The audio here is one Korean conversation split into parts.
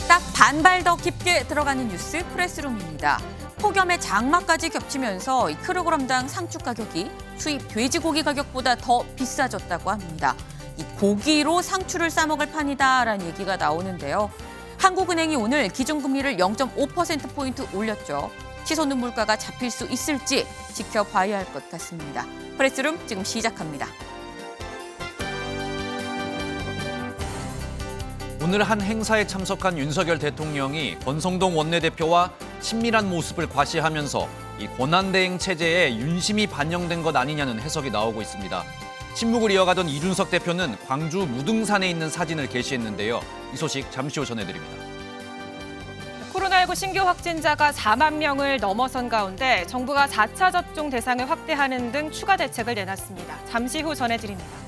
딱 반발 더 깊게 들어가는 뉴스 프레스룸입니다. 폭염에 장마까지 겹치면서 킬로그램당 상추 가격이 수입 돼지고기 가격보다 더 비싸졌다고 합니다. 이 고기로 상추를 싸먹을 판이다라는 얘기가 나오는데요. 한국은행이 오늘 기준금리를 0.5%포인트 올렸죠. 치솟는 물가가 잡힐 수 있을지 지켜봐야 할 것 같습니다. 프레스룸 지금 시작합니다. 오늘 한 행사에 참석한 윤석열 대통령이 권성동 원내대표와 친밀한 모습을 과시하면서 이 권한대행 체제에 윤심이 반영된 것 아니냐는 해석이 나오고 있습니다. 침묵을 이어가던 이준석 대표는 광주 무등산에 있는 사진을 게시했는데요. 이 소식 잠시 후 전해드립니다. 코로나19 신규 확진자가 4만 명을 넘어선 가운데 정부가 4차 접종 대상을 확대하는 등 추가 대책을 내놨습니다. 잠시 후 전해드립니다.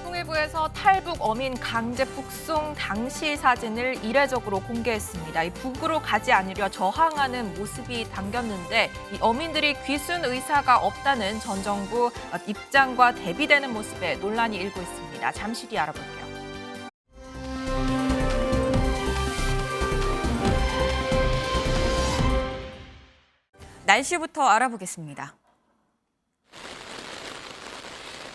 통일부에서 탈북 어민 강제 북송 당시 사진을 이례적으로 공개했습니다. 이 북으로 가지 않으려 저항하는 모습이 담겼는데 이 어민들이 귀순 의사가 없다는 전 정부 입장과 대비되는 모습에 논란이 일고 있습니다. 잠시 뒤 알아볼게요. 날씨부터 알아보겠습니다.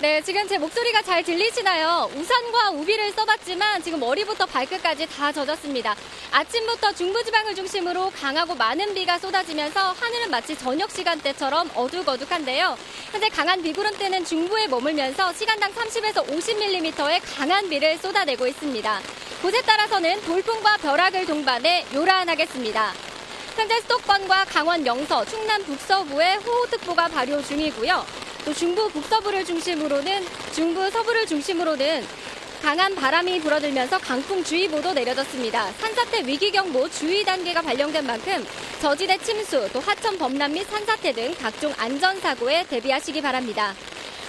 네, 지금 제 목소리가 잘 들리시나요? 우산과 우비를 써봤지만 지금 머리부터 발끝까지 다 젖었습니다. 아침부터 중부지방을 중심으로 강하고 많은 비가 쏟아지면서 하늘은 마치 저녁 시간대처럼 어둑어둑한데요. 현재 강한 비구름대는 중부에 머물면서 시간당 30에서 50mm의 강한 비를 쏟아내고 있습니다. 곳에 따라서는 돌풍과 벼락을 동반해 요란하겠습니다. 현재 수도권과 강원 영서, 충남 북서부에 호우특보가 발효 중이고요. 또 중부 북서부를 중심으로는 강한 바람이 불어들면서 강풍주의보도 내려졌습니다. 산사태 위기경보 주의 단계가 발령된 만큼 저지대 침수, 또 하천 범람 및 산사태 등 각종 안전사고에 대비하시기 바랍니다.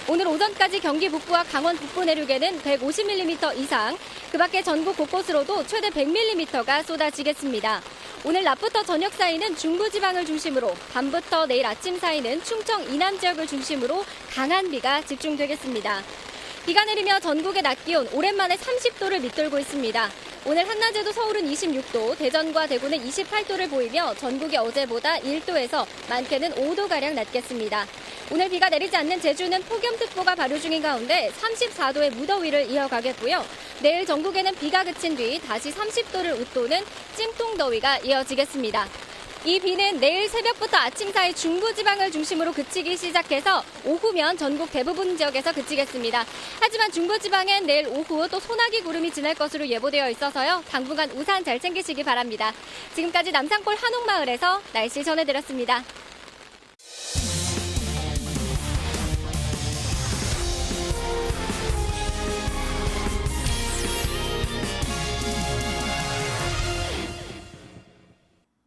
오늘 오전까지 경기 북부와 강원 북부 내륙에는 150mm 이상, 그 밖에 전국 곳곳으로도 최대 100mm가 쏟아지겠습니다. 오늘 낮부터 저녁 사이는 중부지방을 중심으로, 밤부터 내일 아침 사이는 충청 이남 지역을 중심으로 강한 비가 집중되겠습니다. 비가 내리며 전국의 낮 기온 오랜만에 30도를 밑돌고 있습니다. 오늘 한낮에도 서울은 26도, 대전과 대구는 28도를 보이며 전국이 어제보다 1도에서 많게는 5도가량 낮겠습니다. 오늘 비가 내리지 않는 제주는 폭염특보가 발효 중인 가운데 34도의 무더위를 이어가겠고요. 내일 전국에는 비가 그친 뒤 다시 30도를 웃도는 찜통더위가 이어지겠습니다. 이 비는 내일 새벽부터 아침 사이 중부지방을 중심으로 그치기 시작해서 오후면 전국 대부분 지역에서 그치겠습니다. 하지만 중부지방엔 내일 오후 또 소나기 구름이 지날 것으로 예보되어 있어서요. 당분간 우산 잘 챙기시기 바랍니다. 지금까지 남산골 한옥마을에서 날씨 전해드렸습니다.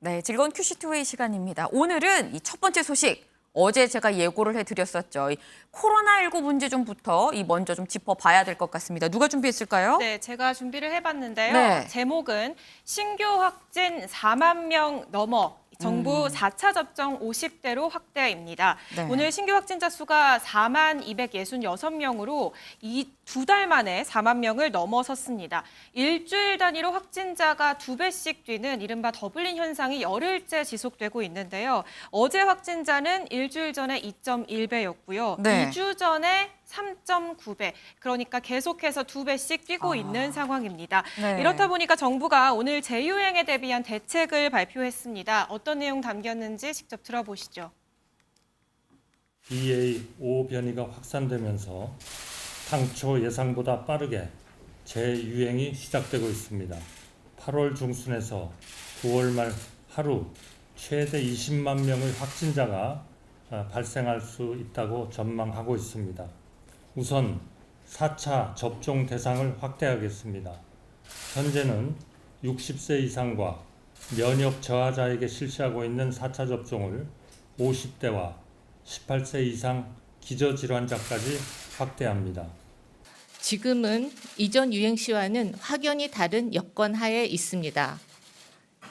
네, 즐거운 큐시트웨이 시간입니다. 오늘은 이 첫 번째 소식, 어제 제가 예고를 해드렸었죠. 이 코로나19 문제 좀부터 먼저 좀 짚어봐야 될 것 같습니다. 누가 준비했을까요? 네, 제가 준비를 해봤는데요. 네. 제목은 신규 확진 4만 명 넘어 정부 4차 접종 50대로 확대입니다. 네. 오늘 신규 확진자 수가 4만 266명으로 이 두 달 만에 4만 명을 넘어섰습니다. 일주일 단위로 확진자가 2배씩 뛰는 이른바 더블링 현상이 열흘째 지속되고 있는데요. 어제 확진자는 일주일 전에 2.1배였고요. 네. 2주 전에 3.9배, 그러니까 계속해서 2배씩 뛰고 있는 상황입니다. 네. 이렇다 보니까 정부가 오늘 재유행에 대비한 대책을 발표했습니다. 어떤 내용 담겼는지 직접 들어보시죠. BA.5 변이가 확산되면서 당초 예상보다 빠르게 재유행이 시작되고 있습니다. 8월 중순에서 9월 말 하루 최대 20만 명의 확진자가 발생할 수 있다고 전망하고 있습니다. 우선 4차 접종 대상을 확대하겠습니다. 현재는 60세 이상과 면역 저하자에게 실시하고 있는 4차 접종을 50대와 18세 이상 기저질환자까지 확대합니다. 지금은 이전 유행 시와는 확연히 다른 여건 하에 있습니다.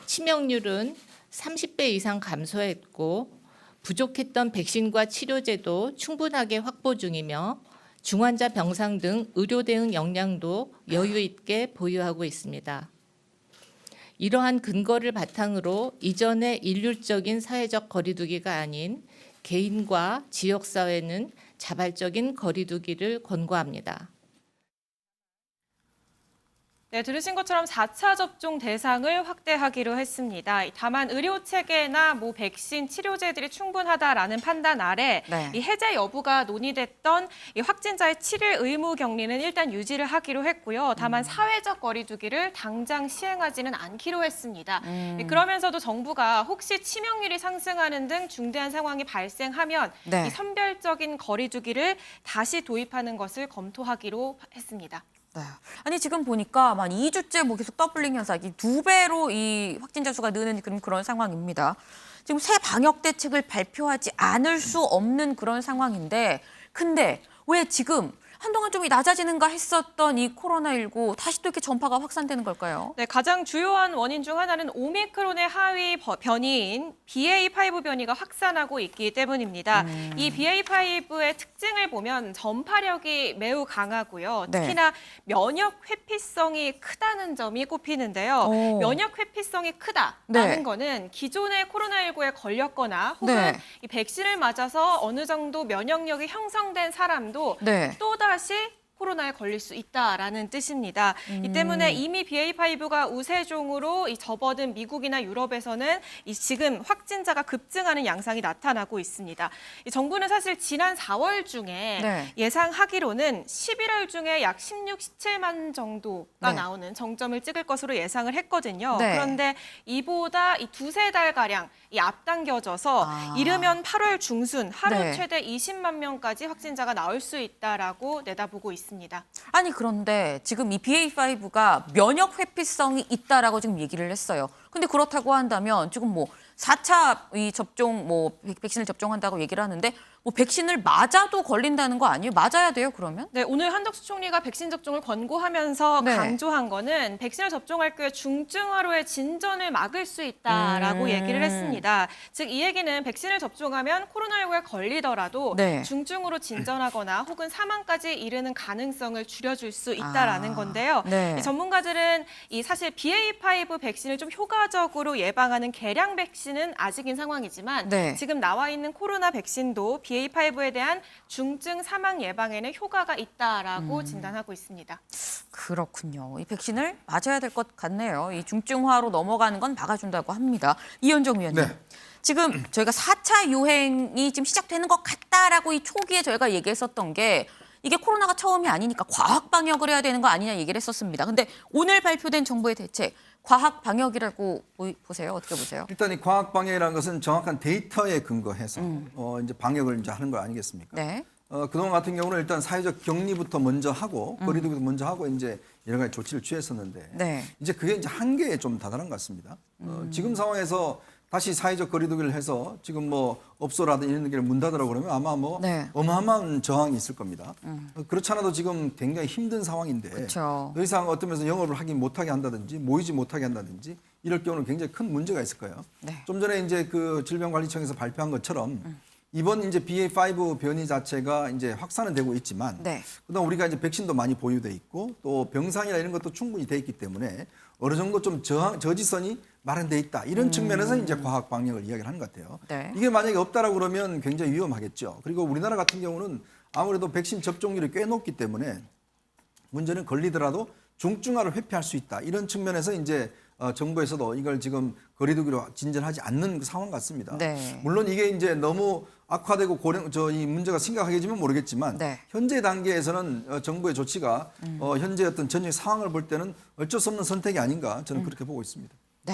치명률은 30배 이상 감소했고 부족했던 백신과 치료제도 충분하게 확보 중이며 중환자 병상 등 의료 대응 역량도 여유 있게 보유하고 있습니다. 이러한 근거를 바탕으로 이전의 일률적인 사회적 거리두기가 아닌 개인과 지역사회는 자발적인 거리두기를 권고합니다. 네, 들으신 것처럼 4차 접종 대상을 확대하기로 했습니다. 다만 의료 체계나 백신 치료제들이 충분하다라는 판단 아래 네. 이 해제 여부가 논의됐던 이 확진자의 7일 의무 격리는 일단 유지를 하기로 했고요. 다만 사회적 거리두기를 당장 시행하지는 않기로 했습니다. 그러면서도 정부가 혹시 치명률이 상승하는 등 중대한 상황이 발생하면 네. 이 선별적인 거리두기를 다시 도입하는 것을 검토하기로 했습니다. 네. 아니 지금 보니까 한 2주째 계속 더블링 현상, 이 2배로 이 확진자 수가 느는 그런 상황입니다. 지금 새 방역 대책을 발표하지 않을 수 없는 그런 상황인데, 근데 왜 지금 한동안 좀 낮아지는가 했었던 이 코로나19 다시 또 이렇게 전파가 확산되는 걸까요? 네, 가장 주요한 원인 중 하나는 오미크론의 하위 변이인 BA.5 변이가 확산하고 있기 때문입니다. 이 BA.5의 특징을 보면 전파력이 매우 강하고요. 네. 특히나 면역 회피성이 크다는 점이 꼽히는데요. 오. 면역 회피성이 크다라는 네. 거는 기존의 코로나19에 걸렸거나 혹은 네. 이 백신을 맞아서 어느 정도 면역력이 형성된 사람도 네. 또다시 코로나에 걸릴 수 있다라는 뜻입니다. 이 때문에 이미 BA.5가 우세종으로 접어든 미국이나 유럽에서는 지금 확진자가 급증하는 양상이 나타나고 있습니다. 이 정부는 사실 지난 4월 중에 네. 예상하기로는 11월 중에 약 16, 17만 정도가 네. 나오는 정점을 찍을 것으로 예상을 했거든요. 네. 그런데 이보다 이 두세 달가량 앞당겨져서 이르면 8월 중순 하루 네. 최대 20만 명까지 확진자가 나올 수 있다라고 내다보고 있습니다. 아니 그런데 지금 이 BA.5가 면역 회피성이 있다라고 지금 얘기를 했어요. 근데 그렇다고 한다면 지금 4차 이 접종 백신을 접종한다고 얘기를 하는데 백신을 맞아도 걸린다는 거 아니에요? 맞아야 돼요, 그러면? 네, 오늘 한덕수 총리가 백신 접종을 권고하면서 네. 강조한 거는 백신을 접종할 경우에 중증화로의 진전을 막을 수 있다라고 얘기를 했습니다. 즉, 이 얘기는 백신을 접종하면 코로나19에 걸리더라도 네. 중증으로 진전하거나 혹은 사망까지 이르는 가능성을 줄여줄 수 있다라는 건데요. 네. 이 전문가들은 사실 BA.5 백신을 좀 효과적으로 예방하는 개량 백신은 아직인 상황이지만 네. 지금 나와 있는 코로나 백신도 BA.5에 대한 중증 사망 예방에는 효과가 있다라고 진단하고 있습니다. 그렇군요. 이 백신을 맞아야 될 것 같네요. 이 중증화로 넘어가는 건 막아준다고 합니다. 이현정 위원님. 네. 지금 저희가 4차 유행이 지금 시작되는 것 같다라고 이 초기에 저희가 얘기했었던 게 이게 코로나가 처음이 아니니까 과학 방역을 해야 되는 거 아니냐 얘기를 했었습니다. 근데 오늘 발표된 정부의 대책, 과학 방역이라고 보세요? 어떻게 보세요? 일단 이 과학 방역이라는 것은 정확한 데이터에 근거해서 이제 방역을 이제 하는 거 아니겠습니까? 네. 그동안 같은 경우는 일단 사회적 격리부터 먼저 하고 거리두기부터 먼저 하고 이제 여러 가지 조치를 취했었는데 네. 이제 그게 이제 한계에 좀 다다른 것 같습니다. 지금 상황에서 다시 사회적 거리두기를 해서 지금 업소라든 이런 데를 문 닫으라고 그러면 아마 네. 어마어마한 저항이 있을 겁니다. 그렇지 않아도 지금 굉장히 힘든 상황인데 그쵸. 더 이상 어떤 면에서 영업을 하긴 못하게 한다든지 모이지 못하게 한다든지 이럴 경우는 굉장히 큰 문제가 있을 거예요. 네. 좀 전에 이제 그 질병관리청에서 발표한 것처럼 이번 이제 BA.5 변이 자체가 이제 확산은 되고 있지만 네. 그다음 우리가 이제 백신도 많이 보유돼 있고 또 병상이나 이런 것도 충분히 돼 있기 때문에 어느 정도 좀 저지선이 마련돼 있다 이런 측면에서 이제 과학 방역을 이야기를 하는 것 같아요. 네. 이게 만약에 없다라고 그러면 굉장히 위험하겠죠. 그리고 우리나라 같은 경우는 아무래도 백신 접종률이 꽤 높기 때문에 문제는 걸리더라도 중증화를 회피할 수 있다 이런 측면에서 이제 정부에서도 이걸 지금 거리두기로 진전하지 않는 그 상황 같습니다. 네. 물론 이게 이제 너무 악화되고 이 문제가 심각하게지면 모르겠지만 네. 현재 단계에서는 정부의 조치가 현재 어떤 전역 상황을 볼 때는 어쩔 수 없는 선택이 아닌가 저는 그렇게 보고 있습니다. 네.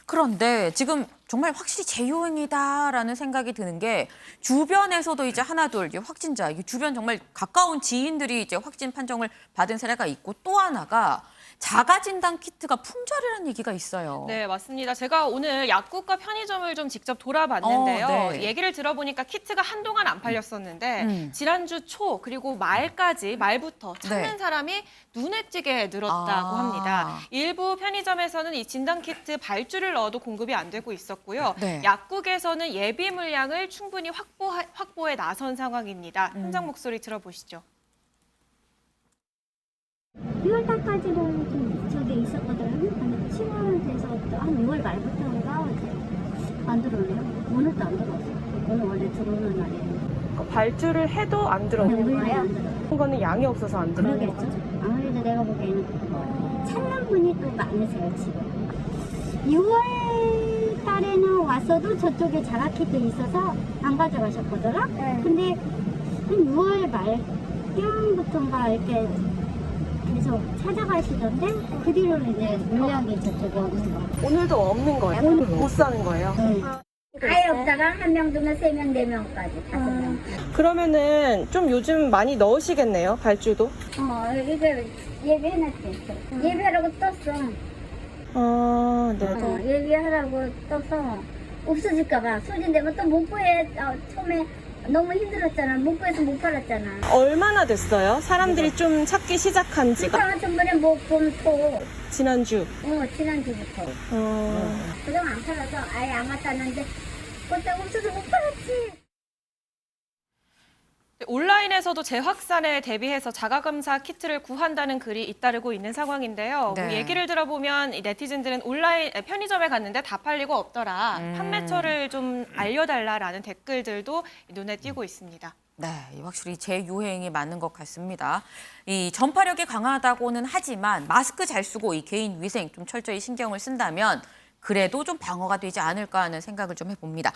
그런데 지금 정말 확실히 재유행이다라는 생각이 드는 게 주변에서도 이제 하나둘 이제 확진자, 주변 정말 가까운 지인들이 이제 확진 판정을 받은 사례가 있고 또 하나가 자가 진단 키트가 품절이라는 얘기가 있어요. 네, 맞습니다. 제가 오늘 약국과 편의점을 좀 직접 돌아봤는데요. 네. 얘기를 들어보니까 키트가 한동안 안 팔렸었는데 지난주 초 그리고 말부터 찾는 네. 사람이 눈에 띄게 늘었다고 합니다. 일부 편의점에서는 이 진단 키트 발주를 넣어도 공급이 안 되고 있었고요. 네. 약국에서는 예비 물량을 충분히 확보에 나선 상황입니다. 현장 목소리 들어보시죠. 6월달까지도 좀 저게 있었거든요. 근데 7월 말부터인가 안 들어오네요. 오늘도 안 들어왔어. 오늘 원래 들어오는 날이에요. 발주를 해도 안 왜 안 들어? 거는 양이 없어서 안 그러겠죠. 아무래도 내가 보기에는 찾는 분이 또 많으세요, 지금. 6월 달에는 왔어도 저쪽에 자가키도 있어서 안 가져가셨거든요. 근데 한 6월 말경부터인가 이렇게 계속 찾아가시던데 그 뒤로는 이제 물량이 저쪽에 없는 거 같아요. 오늘도 없는 거예요? 오늘 못 사는 거예요? 아예 없다가 1명 두면 3명, 4명까지 5명. 그러면은 좀 요즘 많이 넣으시겠네요, 발주도? 이거 예비해놨지. 예비하라고 떴어. 네. 예비하라고 떠서 없어질까봐 소진되면 또 못 구해. 처음에 너무 힘들었잖아. 못 구해서 못 팔았잖아. 얼마나 됐어요? 사람들이 좀 찾기 시작한 지가? 전번에 목금토 지난주. 지난주부터. 그동안 안 팔아서 아예 안 갔다는데 그때 없어서 못 팔았지. 온라인에서도 재확산에 대비해서 자가검사 키트를 구한다는 글이 잇따르고 있는 상황인데요. 네. 얘기를 들어보면 이 네티즌들은 온라인 편의점에 갔는데 다 팔리고 없더라. 판매처를 좀 알려달라라는 댓글들도 눈에 띄고 있습니다. 네, 확실히 재유행이 맞는 것 같습니다. 이 전파력이 강하다고는 하지만 마스크 잘 쓰고 이 개인 위생 좀 철저히 신경을 쓴다면 그래도 좀 방어가 되지 않을까 하는 생각을 좀 해봅니다.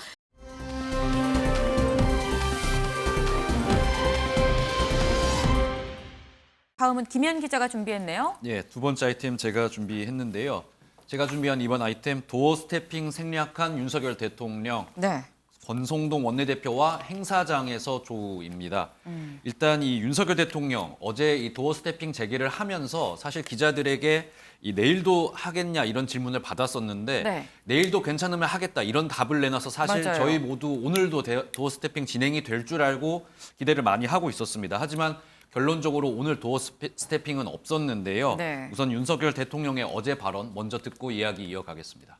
다음은 김현 기자가 준비했네요. 예, 두 번째 아이템 제가 준비했는데요. 제가 준비한 이번 아이템 도어 스태핑 생략한 윤석열 대통령. 네. 권성동 원내대표와 행사장에서 조우입니다. 일단 이 윤석열 대통령 어제 이 도어 스태핑 재개를 하면서 사실 기자들에게 이 내일도 하겠냐 이런 질문을 받았었는데 네. 내일도 괜찮으면 하겠다 이런 답을 내놔서 사실 맞아요. 저희 모두 오늘도 도어 스태핑 진행이 될 줄 알고 기대를 많이 하고 있었습니다. 하지만 결론적으로 오늘 도어 스태핑은 없었는데요. 네. 우선 윤석열 대통령의 어제 발언 먼저 듣고 이야기 이어가겠습니다.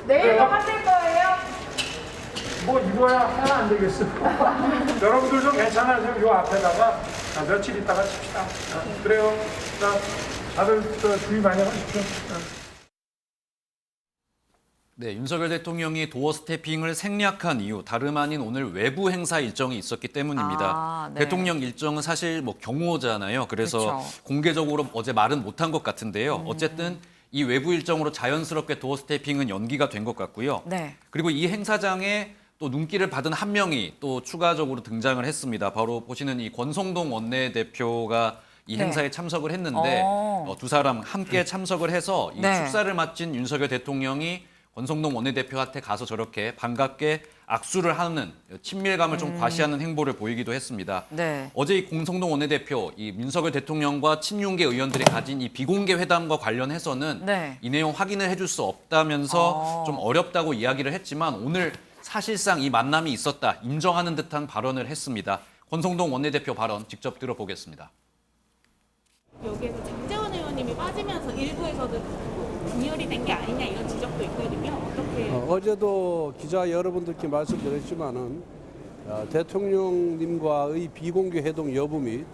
내일도 하실 거예요? 뭐 이거야 하나 안 되겠어. 여러분들 좀 괜찮아서 요 앞에다가 며칠 있다가 칩시다. 그래요. 자, 다들 주의 많이 하십시오. 네, 윤석열 대통령이 도어 스태핑을 생략한 이유 다름 아닌 오늘 외부 행사 일정이 있었기 때문입니다. 네. 대통령 일정은 사실 뭐 경호잖아요. 그래서 그렇죠. 공개적으로 어제 말은 못한 것 같은데요. 어쨌든 이 외부 일정으로 자연스럽게 도어 스태핑은 연기가 된 것 같고요. 네. 그리고 이 행사장에 또 눈길을 받은 한 명이 또 추가적으로 등장을 했습니다. 바로 보시는 이 권성동 원내대표가 이 네. 행사에 참석을 했는데 두 사람 함께 참석을 해서 이 네. 축사를 마친 윤석열 대통령이 권성동 원내대표한테 가서 저렇게 반갑게 악수를 하는 친밀감을 좀 과시하는 행보를 보이기도 했습니다. 네. 어제 이 권성동 원내대표, 이 윤석열 대통령과 친윤계 의원들이 가진 이 비공개 회담과 관련해서는 네. 이 내용 확인을 해줄 수 없다면서 좀 어렵다고 이야기를 했지만 오늘 사실상 이 만남이 있었다 인정하는 듯한 발언을 했습니다. 권성동 원내대표 발언 직접 들어보겠습니다. 여기에서 장제원 의원님이 빠지면서 일부에서도 분열이 된 게 아니냐 이런 지적도 있거든요. 어떻게? 어제도 기자 여러분들께 말씀드렸지만은 대통령님과의 비공개 회동 여부 및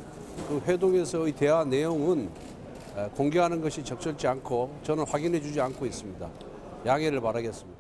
그 회동에서의 대화 내용은 공개하는 것이 적절치 않고 저는 확인해주지 않고 있습니다. 양해를 바라겠습니다.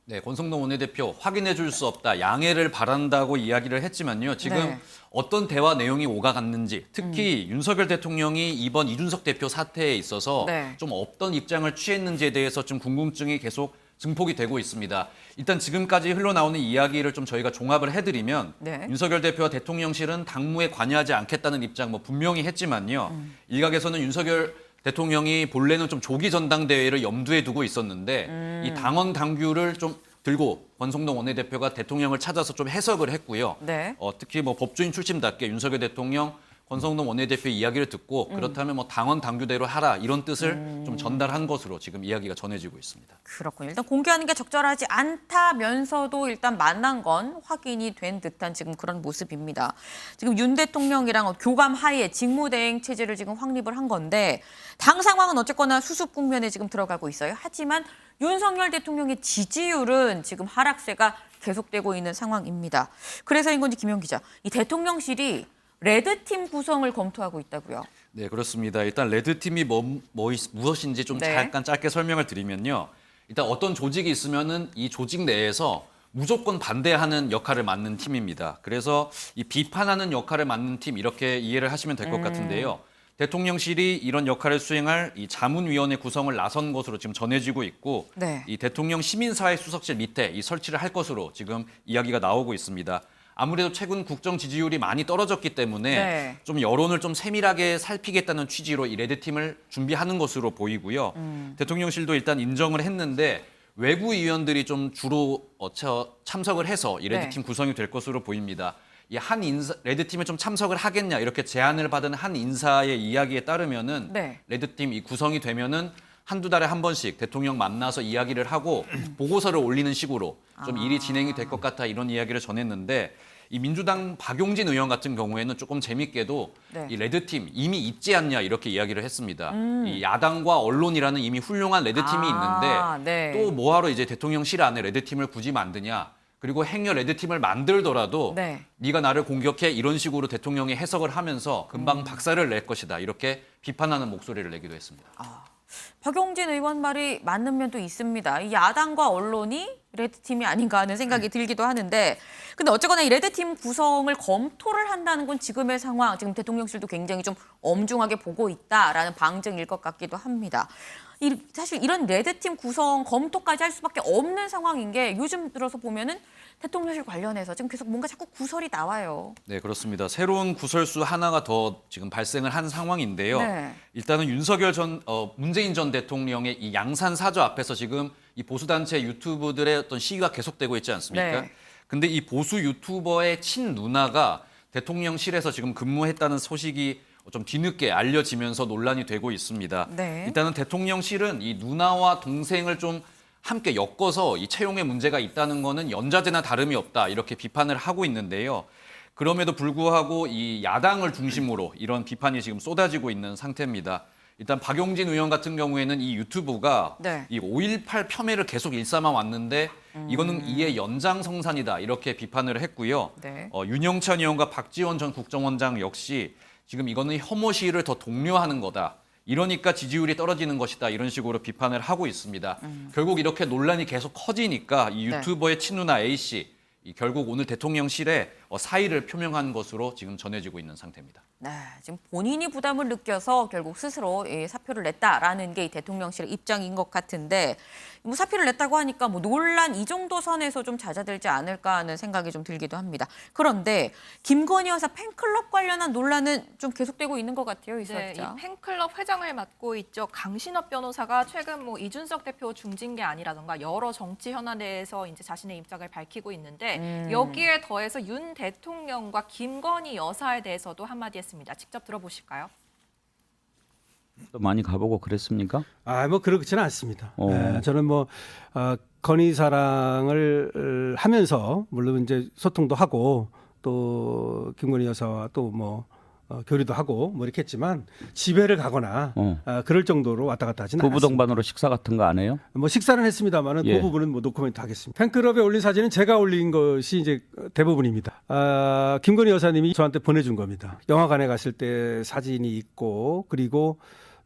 네, 권성동 원내대표 확인해 줄 수 없다, 양해를 바란다고 이야기를 했지만요. 지금 네. 어떤 대화 내용이 오가갔는지, 특히 윤석열 대통령이 이번 이준석 대표 사태에 있어서 네. 좀 어떤 입장을 취했는지에 대해서 좀 궁금증이 계속 증폭이 되고 있습니다. 일단 지금까지 흘러나오는 이야기를 좀 저희가 종합을 해드리면 네. 윤석열 대표와 대통령실은 당무에 관여하지 않겠다는 입장 뭐 분명히 했지만요. 일각에서는 윤석열 대통령이 본래는 좀 조기 전당대회를 염두에 두고 있었는데 이 당원 당규를 좀 들고 권성동 원내대표가 대통령을 찾아서 좀 해석을 했고요. 네. 특히 뭐 법조인 출신답게 윤석열 대통령 권성동 원내대표의 이야기를 듣고 그렇다면 뭐 당원 당규대로 하라 이런 뜻을 좀 전달한 것으로 지금 이야기가 전해지고 있습니다. 그렇군요. 일단 공개하는 게 적절하지 않다면서도 일단 만난 건 확인이 된 듯한 지금 그런 모습입니다. 지금 윤 대통령이랑 교감 하에 직무대행 체제를 지금 확립을 한 건데 당 상황은 어쨌거나 수습 국면에 지금 들어가고 있어요. 하지만 윤석열 대통령의 지지율은 지금 하락세가 계속되고 있는 상황입니다. 그래서인 건지 김영 기자, 이 대통령실이 레드팀 구성을 검토하고 있다고요? 네, 그렇습니다. 일단 레드팀이 무엇인지 좀 네. 잠깐 짧게 설명을 드리면요. 일단 어떤 조직이 있으면은 이 조직 내에서 무조건 반대하는 역할을 맡는 팀입니다. 그래서 이 비판하는 역할을 맡는 팀 이렇게 이해를 하시면 될 것 같은데요. 대통령실이 이런 역할을 수행할 이 자문위원회 구성을 나선 것으로 지금 전해지고 있고 네. 이 대통령 시민사회 수석실 밑에 이 설치를 할 것으로 지금 이야기가 나오고 있습니다. 아무래도 최근 국정 지지율이 많이 떨어졌기 때문에 네. 좀 여론을 좀 세밀하게 살피겠다는 취지로 이 레드팀을 준비하는 것으로 보이고요. 대통령실도 일단 인정을 했는데 외부 위원들이 좀 주로 참석을 해서 이 레드팀 네. 구성이 될 것으로 보입니다. 이 한 인사 레드팀에 좀 참석을 하겠냐 이렇게 제안을 받은 한 인사의 이야기에 따르면은 네. 레드팀 이 구성이 되면은 한두 달에 한 번씩 대통령 만나서 이야기를 하고 보고서를 올리는 식으로 좀 일이 진행이 될 것 같아 이런 이야기를 전했는데 이 민주당 박용진 의원 같은 경우에는 조금 재밌게도 네. 이 레드팀 이미 있지 않냐 이렇게 이야기를 했습니다. 이 야당과 언론이라는 이미 훌륭한 레드팀이 있는데 네. 또 뭐하러 이제 대통령실 안에 레드팀을 굳이 만드냐. 그리고 행여 레드팀을 만들더라도 네. 네가 나를 공격해 이런 식으로 대통령이 해석을 하면서 금방 박살을 낼 것이다. 이렇게 비판하는 목소리를 내기도 했습니다. 박용진 의원 말이 맞는 면도 있습니다. 이 야당과 언론이 레드팀이 아닌가 하는 생각이 들기도 하는데 근데 어쨌거나 이 레드팀 구성을 검토를 한다는 건 지금의 상황, 지금 대통령실도 굉장히 좀 엄중하게 보고 있다라는 방증일 것 같기도 합니다. 사실 이런 레드팀 구성 검토까지 할 수밖에 없는 상황인 게 요즘 들어서 보면은 대통령실 관련해서 지금 계속 뭔가 자꾸 구설이 나와요. 네, 그렇습니다. 새로운 구설수 하나가 더 지금 발생을 한 상황인데요. 네. 일단은 문재인 전 대통령의 이 양산 사저 앞에서 지금 이 보수단체 유튜브들의 어떤 시위가 계속되고 있지 않습니까? 네. 근데 이 보수 유튜버의 친누나가 대통령실에서 지금 근무했다는 소식이 좀 뒤늦게 알려지면서 논란이 되고 있습니다. 네. 일단은 대통령실은 이 누나와 동생을 좀 함께 엮어서 이 채용에 문제가 있다는 거는 연좌제나 다름이 없다 이렇게 비판을 하고 있는데요. 그럼에도 불구하고 이 야당을 중심으로 이런 비판이 지금 쏟아지고 있는 상태입니다. 일단 박용진 의원 같은 경우에는 이 유튜브가 네. 이 5.18 폄훼를 계속 일삼아 왔는데 이거는 이의 연장성산이다 이렇게 비판을 했고요. 네. 윤영찬 의원과 박지원 전 국정원장 역시 지금 이거는 혐오 시위를 더 독려하는 거다. 이러니까 지지율이 떨어지는 것이다. 이런 식으로 비판을 하고 있습니다. 결국 이렇게 논란이 계속 커지니까 이 유튜버의 친누나 A씨 결국 오늘 대통령실에 사의를 표명한 것으로 지금 전해지고 있는 상태입니다. 네, 지금 본인이 부담을 느껴서 결국 스스로 사표를 냈다라는 게 이 대통령실의 입장인 것 같은데 뭐 사표를 냈다고 하니까 뭐 논란 이 정도 선에서 좀 잦아들지 않을까 하는 생각이 좀 들기도 합니다. 그런데 김건희 여사 팬클럽 관련한 논란은 좀 계속되고 있는 것 같아요, 이 네, 기자. 이 팬클럽 회장을 맡고 있죠. 강신업 변호사가 최근 뭐 이준석 대표 중징계 아니라던가 여러 정치 현안에 대해서 이제 자신의 입장을 밝히고 있는데 여기에 더해서 윤 대통령과 김건희 여사에 대해서도 한마디 했습니다. 직접 들어보실까요? 많이 가보고 그랬습니까? 뭐 그렇지는 않습니다. 네, 저는 건희 사랑을 하면서 물론 이제 소통도 하고 또 김건희 여사와 또 교류도 하고 이렇게 했지만 집회를 가거나 그럴 정도로 왔다 갔다 하지는 않았습니다. 부부 동반으로 식사 같은 거 안 해요? 식사는 했습니다만은 그 부분은 노코멘트 하겠습니다. 팬클럽에 올린 사진은 제가 올린 것이 이제 대부분입니다. 김건희 여사님이 저한테 보내준 겁니다. 영화관에 갔을 때 사진이 있고 그리고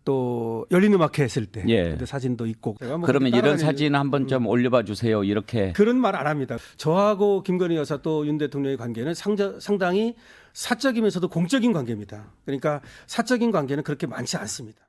또 열린음악회 했을 때 그때 사진도 있고. 그러면 이런 사진 한번 좀 올려봐 주세요. 이렇게. 그런 말 안 합니다. 저하고 김건희 여사 또 윤 대통령의 관계는 상당히 사적이면서도 공적인 관계입니다. 그러니까 사적인 관계는 그렇게 많지 않습니다.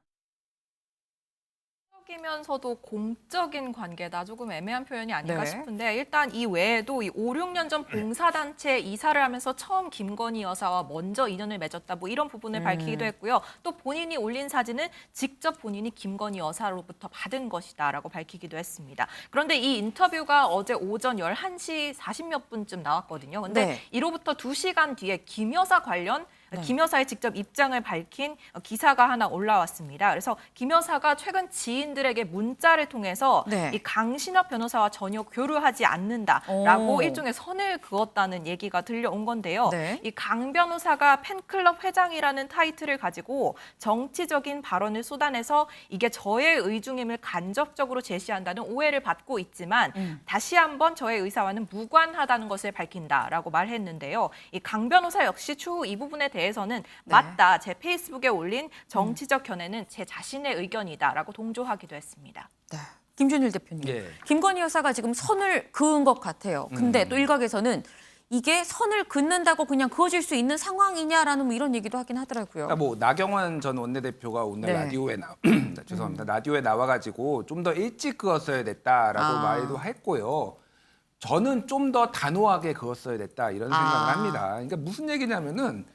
사적이면서도 공적인 관계다. 조금 애매한 표현이 아닌가 네. 싶은데 일단 이 외에도 이 5, 6년 전 봉사단체 이사를 하면서 처음 김건희 여사와 먼저 인연을 맺었다. 뭐 이런 부분을 밝히기도 했고요. 또 본인이 올린 사진은 직접 본인이 김건희 여사로부터 받은 것이다라고 밝히기도 했습니다. 그런데 이 인터뷰가 어제 오전 11시 40몇 분쯤 나왔거든요. 근데 네. 이로부터 2시간 뒤에 김 여사 관련 김 여사의 직접 입장을 밝힌 기사가 하나 올라왔습니다. 그래서 김 여사가 최근 지인들에게 문자를 통해서 네. 이 강신업 변호사와 전혀 교류하지 않는다라고 오. 일종의 선을 그었다는 얘기가 들려온 건데요. 네. 이 강 변호사가 팬클럽 회장이라는 타이틀을 가지고 정치적인 발언을 쏟아내서 이게 저의 의중임을 간접적으로 제시한다는 오해를 받고 있지만 다시 한번 저의 의사와는 무관하다는 것을 밝힌다라고 말했는데요. 이 강 변호사 역시 추후 이 부분에 대해서는 맞다. 제 페이스북에 올린 정치적 견해는 제 자신의 의견이다라고 동조하기도 했습니다. 네. 김준일 대표님, 예. 김건희 여사가 지금 선을 그은 것 같아요. 근데 또 일각에서는 이게 선을 긋는다고 그냥 그어질 수 있는 상황이냐라는 뭐 이런 얘기도 하긴 하더라고요. 그러니까 뭐 나경원 전 원내대표가 오늘 네. 라디오에 죄송합니다. 라디오에 나와가지고 좀 더 일찍 그었어야 됐다라고 말도 했고요. 저는 좀 더 단호하게 그었어야 됐다 이런 생각을 합니다. 그러니까 무슨 얘기냐면은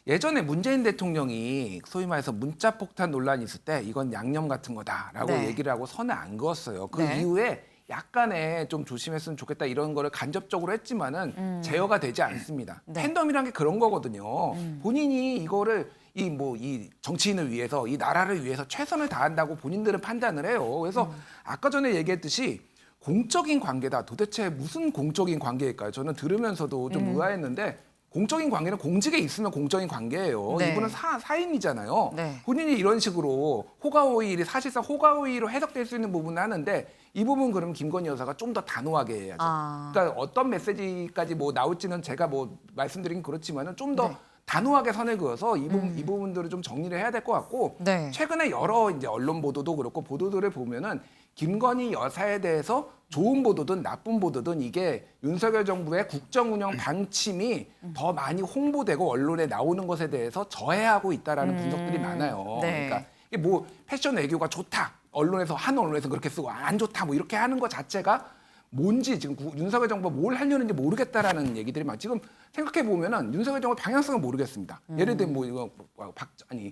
예전에 문재인 대통령이 소위 말해서 문자 폭탄 논란이 있을 때 이건 양념 같은 거다라고 네. 얘기를 하고 선을 안 그었어요. 그 네. 이후에 약간의 좀 조심했으면 좋겠다 이런 거를 간접적으로 했지만은 제어가 되지 않습니다. 네. 팬덤이란 게 그런 거거든요. 본인이 이거를 이 정치인을 위해서 이 나라를 위해서 최선을 다한다고 본인들은 판단을 해요. 그래서 아까 전에 얘기했듯이 공적인 관계다. 도대체 무슨 공적인 관계일까요? 저는 들으면서도 좀 의아했는데 공적인 관계는 공직에 있으면 공적인 관계예요. 네. 이분은 사인이잖아요. 네. 본인이 이런 식으로 호가호일이 사실상 호가호일로 해석될 수 있는 부분은 하는데 이 부분 그럼 김건희 여사가 좀 더 단호하게 해야죠. 그러니까 어떤 메시지까지 뭐 나올지는 제가 뭐 말씀드리긴 그렇지만은 좀 더 네. 단호하게 선을 그어서 이 부분들을 좀 정리를 해야 될 것 같고 네. 최근에 여러 이제 언론 보도도 그렇고 보도들을 보면은 김건희 여사에 대해서 좋은 보도든 나쁜 보도든 이게 윤석열 정부의 국정 운영 방침이 더 많이 홍보되고 언론에 나오는 것에 대해서 저해하고 있다라는 분석들이 많아요. 네. 그러니까 이게 뭐 패션 외교가 좋다. 언론에서 한 언론에서 그렇게 쓰고 안 좋다 뭐 이렇게 하는 것 자체가 뭔지 지금 윤석열 정부가 뭘 하려는지 모르겠다라는 얘기들이 막 지금 생각해 보면은 윤석열 정부 방향성을 모르겠습니다. 예를 들면 뭐 이거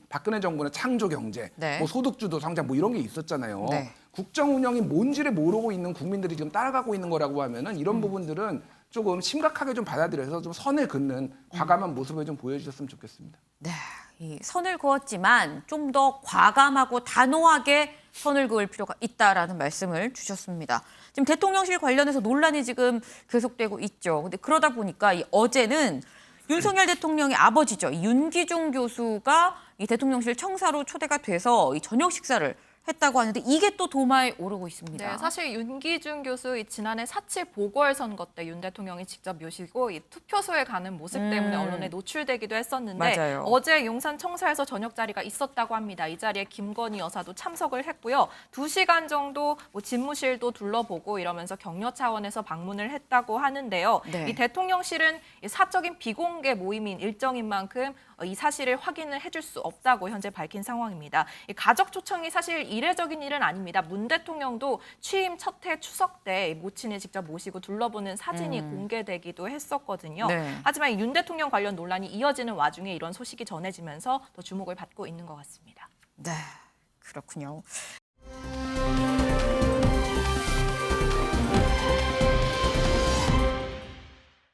박근혜 정부는 창조 경제, 네. 뭐 소득주도 성장 뭐 이런 게 있었잖아요. 네. 국정 운영이 뭔지를 모르고 있는 국민들이 지금 따라가고 있는 거라고 하면은 이런 부분들은 조금 심각하게 좀 받아들여서 좀 선을 긋는 과감한 모습을 좀 보여주셨으면 좋겠습니다. 네, 이 선을 그었지만 좀 더 과감하고 단호하게 선을 그을 필요가 있다라는 말씀을 주셨습니다. 지금 대통령실 관련해서 논란이 지금 계속되고 있죠. 근데 그러다 보니까 어제는 윤석열 대통령의 아버지죠. 이 윤기중 교수가 이 대통령실 청사로 초대가 돼서 이 저녁 식사를 했다고 하는데 이게 또 도마에 오르고 있습니다. 네, 사실 윤기중 교수 지난해 4.7 보궐선거 때 윤 대통령이 직접 모시고 이 투표소에 가는 모습 때문에 언론에 노출되기도 했었는데 맞아요. 어제 용산 청사에서 저녁 자리가 있었다고 합니다. 이 자리에 김건희 여사도 참석을 했고요. 2시간 정도 뭐 집무실도 둘러보고 이러면서 격려 차원에서 방문을 했다고 하는데요. 네. 이 대통령실은 이 사적인 비공개 모임인 일정인 만큼 이 사실을 확인을 해줄 수 없다고 현재 밝힌 상황입니다. 이 가족 초청이 사실 이례적인 일은 아닙니다. 문 대통령도 취임 첫 해 추석 때 모친을 직접 모시고 둘러보는 사진이 공개되기도 했었거든요. 네. 하지만 윤 대통령 관련 논란이 이어지는 와중에 이런 소식이 전해지면서 더 주목을 받고 있는 것 같습니다. 네, 그렇군요.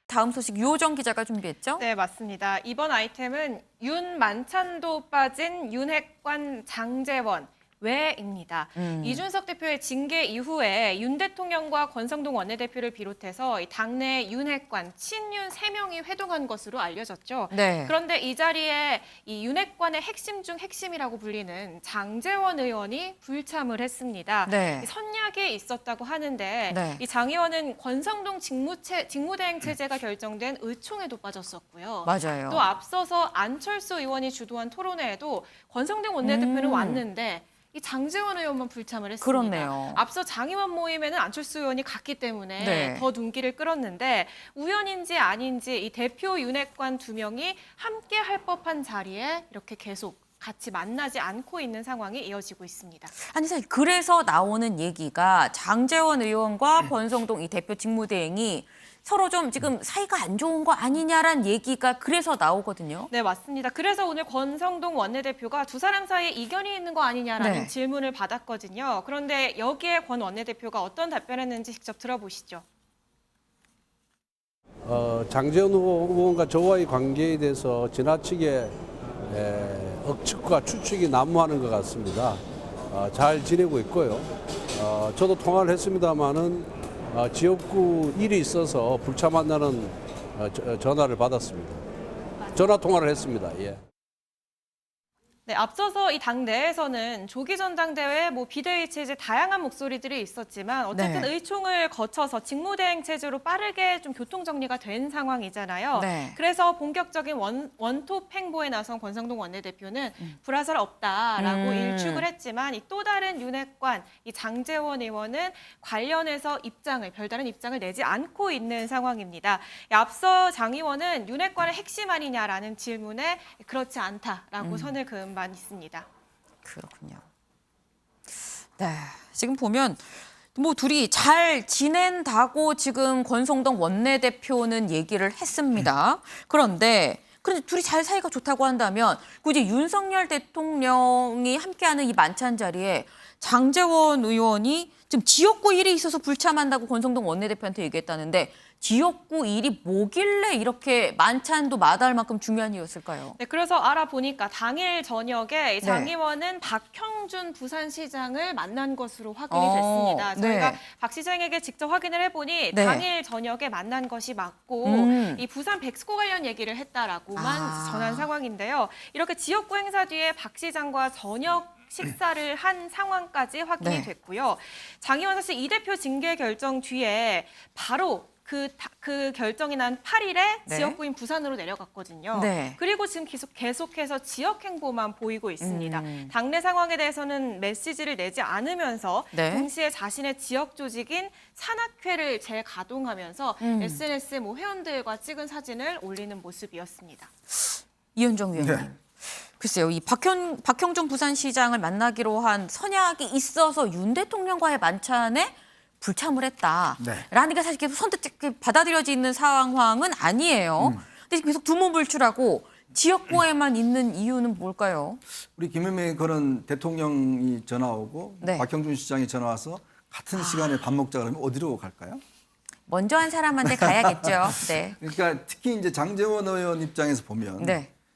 다음 소식 유호정 기자가 준비했죠? 네, 맞습니다. 이번 아이템은 윤 만찬도 빠진 윤핵관 장제원. 왜입니다. 이준석 대표의 징계 이후에 윤 대통령과 권성동 원내대표를 비롯해서 이 당내 윤핵관, 친윤 3명이 회동한 것으로 알려졌죠. 네. 그런데 이 자리에 이 윤핵관의 핵심 중 핵심이라고 불리는 장제원 의원이 불참을 했습니다. 네. 이 선약이 있었다고 하는데 네. 이 장 의원은 권성동 직무대행 체제가 결정된 의총에도 빠졌었고요. 맞아요. 또 앞서서 안철수 의원이 주도한 토론회에도 권성동 원내대표는 왔는데 이 장제원 의원만 불참을 했습니다. 그렇네요. 앞서 장 의원 모임에는 안철수 의원이 갔기 때문에 네. 더 눈길을 끌었는데 우연인지 아닌지 이 대표 윤핵관 2명이 함께 할 법한 자리에 이렇게 계속 같이 만나지 않고 있는 상황이 이어지고 있습니다. 아니 사실 그래서 나오는 얘기가 장제원 의원과 권성동 이 대표 직무대행이 서로 좀 지금 사이가 안 좋은 거 아니냐란 얘기가 그래서 나오거든요. 네, 맞습니다. 그래서 오늘 권성동 원내대표가 두 사람 사이에 이견이 있는 거 아니냐라는 네. 질문을 받았거든요. 그런데 여기에 권 원내대표가 어떤 답변을 했는지 직접 들어보시죠. 장재원 의원과 저와의 관계에 대해서 지나치게 억측과 추측이 난무하는 것 같습니다. 잘 지내고 있고요. 저도 통화를 했습니다마는 지역구 일이 있어서 불참한다는 전화를 받았습니다. 전화 통화를 했습니다. 예. 네, 앞서서 이 당 내에서는 조기 전당대회, 비대위 체제 다양한 목소리들이 있었지만 어쨌든 네. 의총을 거쳐서 직무대행 체제로 빠르게 좀 교통 정리가 된 상황이잖아요. 네. 그래서 본격적인 원톱 행보에 나선 권성동 원내대표는 불화설 없다라고 일축을 했지만 이 또 다른 윤핵관 이 장제원 의원은 관련해서 별다른 입장을 내지 않고 있는 상황입니다. 앞서 장 의원은 윤핵관의 핵심 아니냐라는 질문에 그렇지 않다라고 선을 그은 바 있습니다. 그렇군요. 네, 지금 보면 둘이 잘 지낸다고 지금 권성동 원내대표는 얘기를 했습니다. 그런데 둘이 잘 사이가 좋다고 한다면 굳이 윤석열 대통령이 함께하는 이 만찬 자리에 장제원 의원이 지금 지역구 일이 있어서 불참한다고 권성동 원내대표한테 얘기했다는데 지역구 일이 뭐길래 이렇게 만찬도 마다할 만큼 중요한 일이었을까요? 네, 그래서 알아보니까 당일 저녁에 장 의원은 박형준 부산시장을 만난 것으로 확인이 됐습니다. 저희가 네. 박 시장에게 직접 확인을 해보니 네. 당일 저녁에 만난 것이 맞고 이 부산 백스코 관련 얘기를 했다라고만 전한 상황인데요. 이렇게 지역구 행사 뒤에 박 시장과 저녁 식사를 한 상황까지 확인이 됐고요. 장 의원 사실 이 대표 징계 결정 뒤에 바로 그 결정이 난 8일에 지역구인 부산으로 내려갔거든요. 네. 그리고 지금 계속해서 지역 행보만 보이고 있습니다. 당내 상황에 대해서는 메시지를 내지 않으면서 동시에 자신의 지역 조직인 산악회를 재가동하면서 SNS 회원들과 찍은 사진을 올리는 모습이었습니다. 이현정 위원님. 네. 글쎄요, 이 박형준 부산시장을 만나기로 한 선약이 있어서 윤 대통령과의 만찬에 불참을 했다라는 게 사실 계속 선뜻 받아들여지는 상황은 아니에요. 근데 계속 두문불출하고 지역구에만 있는 이유는 뭘까요? 우리 김현미 그런 대통령이 전화 오고 박형준 시장이 전화 와서 같은 시간에 밥 먹자 그러면 어디로 갈까요? 먼저 한 사람한테 가야겠죠. 네. 그러니까 특히 이제 장제원 의원 입장에서 보면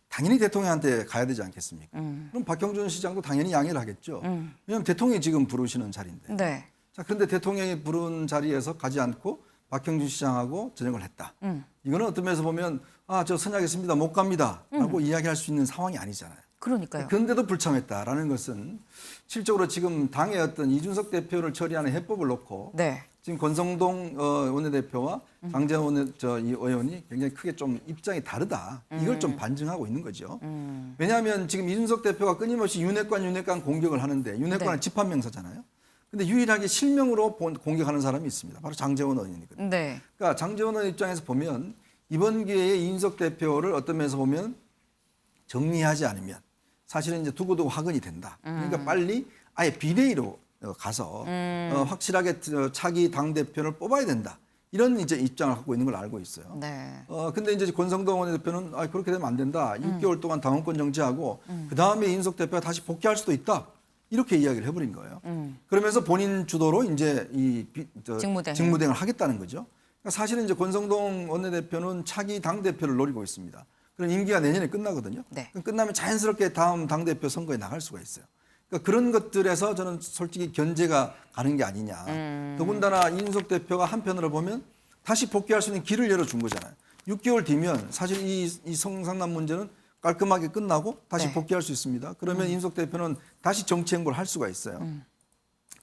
당연히 대통령한테 가야 되지 않겠습니까? 그럼 박형준 시장도 당연히 양해를 하겠죠. 왜냐하면 대통령이 지금 부르시는 자리인데. 네. 자, 그런데 대통령이 부른 자리에서 가지 않고 박형준 시장하고 저녁을 했다. 이거는 어떤 면에서 보면 저 선약했습니다. 못 갑니다. 라고 이야기할 수 있는 상황이 아니잖아요. 그러니까요. 그런데도 불참했다라는 것은 실적으로 지금 당의 어떤 이준석 대표를 처리하는 해법을 놓고 지금 권성동 원내대표와 장제원 의원이 굉장히 크게 좀 입장이 다르다. 이걸 좀 반증하고 있는 거죠. 왜냐하면 지금 이준석 대표가 끊임없이 윤핵관 공격을 하는데 윤핵관은 집합명사잖아요. 근데 유일하게 실명으로 공격하는 사람이 있습니다. 바로 장제원 의원이거든요. 그러니까 장제원 의원 입장에서 보면 이번 기회에 이준석 대표를 어떤 면에서 보면 정리하지 않으면 사실은 이제 두고두고 화근이 된다. 그러니까 빨리 아예 비대위로 가서 확실하게 차기 당대표를 뽑아야 된다. 이런 이제 입장을 갖고 있는 걸 알고 있어요. 근데 이제 권성동 원내대표는 그렇게 되면 안 된다. 6개월 동안 당원권 정지하고 그 다음에 이준석 대표가 다시 복귀할 수도 있다. 이렇게 이야기를 해버린 거예요. 그러면서 본인 주도로 이제 직무대행을 하겠다는 거죠. 그러니까 사실은 이제 권성동 원내대표는 차기 당대표를 노리고 있습니다. 그런 임기가 내년에 끝나거든요. 끝나면 자연스럽게 다음 당대표 선거에 나갈 수가 있어요. 그러니까 그런 것들에서 저는 솔직히 견제가 가는 게 아니냐. 더군다나 이준석 대표가 한편으로 보면 다시 복귀할 수 있는 길을 열어준 거잖아요. 6개월 뒤면 사실 이 성상남 문제는 깔끔하게 끝나고 다시 복귀할 수 있습니다. 그러면 이준석 대표는 다시 정치 행보를 할 수가 있어요.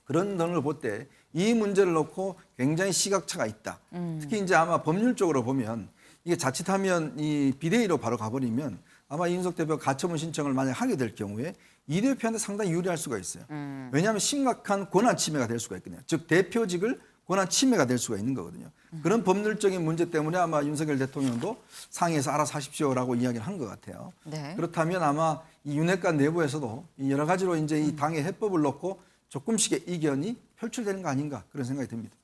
그런 등을 볼 때 이 문제를 놓고 굉장히 시각차가 있다. 특히 이제 아마 법률적으로 보면 이게 자칫하면 이 비대위로 바로 가버리면 아마 이준석 대표가 가처분 신청을 만약 하게 될 경우에 이 대표한테 상당히 유리할 수가 있어요. 왜냐하면 심각한 권한 침해가 될 수가 있거든요. 즉 대표직을 권한 침해가 될 수가 있는 거거든요. 그런 법률적인 문제 때문에 아마 윤석열 대통령도 상의해서 알아서 하십시오라고 이야기를 한 것 같아요. 그렇다면 아마 이 윤핵관 내부에서도 여러 가지로 이제 이 당의 해법을 놓고 조금씩의 이견이 표출되는 거 아닌가 그런 생각이 듭니다.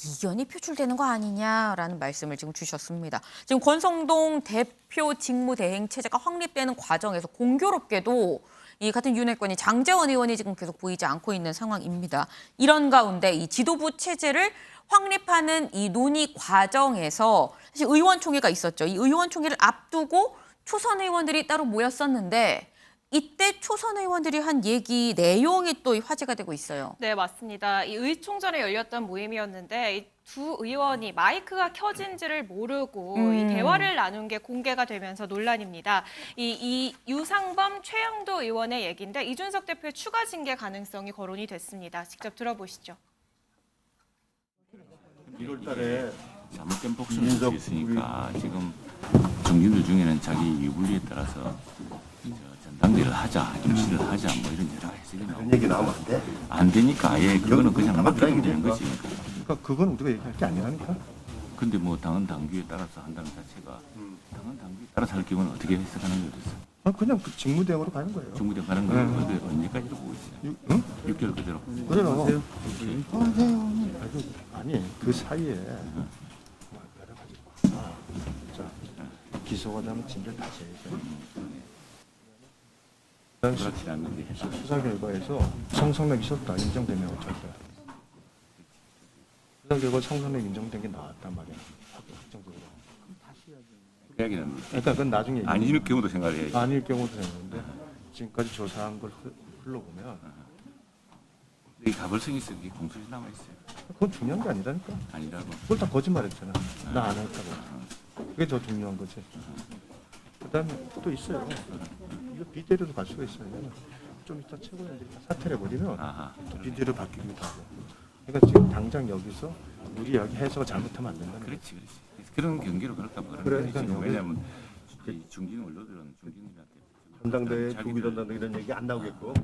이견이 표출되는 거 아니냐라는 말씀을 지금 주셨습니다. 지금 권성동 대표 직무대행 체제가 확립되는 과정에서 공교롭게도 이 같은 윤핵관이 장제원 의원이 지금 계속 보이지 않고 있는 상황입니다. 이런 가운데 이 지도부 체제를 확립하는 이 논의 과정에서 사실 의원총회가 있었죠. 이 의원총회를 앞두고 초선 의원들이 따로 모였었는데 이때 초선 의원들이 한 얘기 내용이 또 화제가 되고 있어요. 네, 맞습니다. 이 의총전에 열렸던 모임이었는데 이 두 의원이 마이크가 켜진지를 모르고 이 대화를 나눈 게 공개가 되면서 논란입니다. 이 유상범, 최영도 의원의 얘기인데 이준석 대표의 추가 징계 가능성이 거론이 됐습니다. 직접 들어보시죠. 1월 달에 잘못된 복수를 할 수 있으니까 지금 정진들 중에는 자기 유불리에 따라서 전당대를 하자, 임시를 하자 뭐 이런 여러 해석이 나오고 그런 얘기 나오면 안 돼? 안 되니까 아예 그거는 그냥 맡기면 되는 거지. 그러니까 그건 우리가 얘기할 게 아니라니까. 근데 뭐 당은 당규에 따라서 한다는 자체가 당은 당규에 따라서 할 경우는 어떻게 해석하는 거였어? 그냥 그 직무대행으로 가는 거예요. 중부대 가는 거예요. 언제까지로 보고 있어요? 응? 6개월 그대로. 그래요. 아니 그 사이에 여러 가지. 자 기소가 되면 징계를 다시 해야죠. 그렇지 않는데 수사 결과에서 성폭력 있었다 인정되면 어쩔 거야. 수사 결과 성폭력 인정된 게 나왔단 말이야. 확정적으로. 그 이야기는 그러니까 그건 나중에 아닐 경우도 생각을 해야지. 아닐 경우도 생각하는데 지금까지 조사한 걸 흘러보면 이 가벌성이 있어 이게 공소시 남아 있어요. 그건 중요한 게 아니라니까. 아니라고. 그걸 다 거짓말했잖아. 나 안 했다고. 그게 더 중요한 거지. 그다음에 또 있어요. 이거 비대로도 갈 수가 있어요. 좀 이따 최고위원들이 사퇴를 해버리면 또 비대로 바뀌기도 하고. 그러니까 지금 당장 여기서 우리 여기 해석 잘못하면 안 된다는 거야. 그렇지. 그런 경계로 그럴까 봐 그런 거지. 왜냐하면 이 중진 원로들은 중진들한테 전당대회 조기전당대회 이런 얘기 안 나오겠고.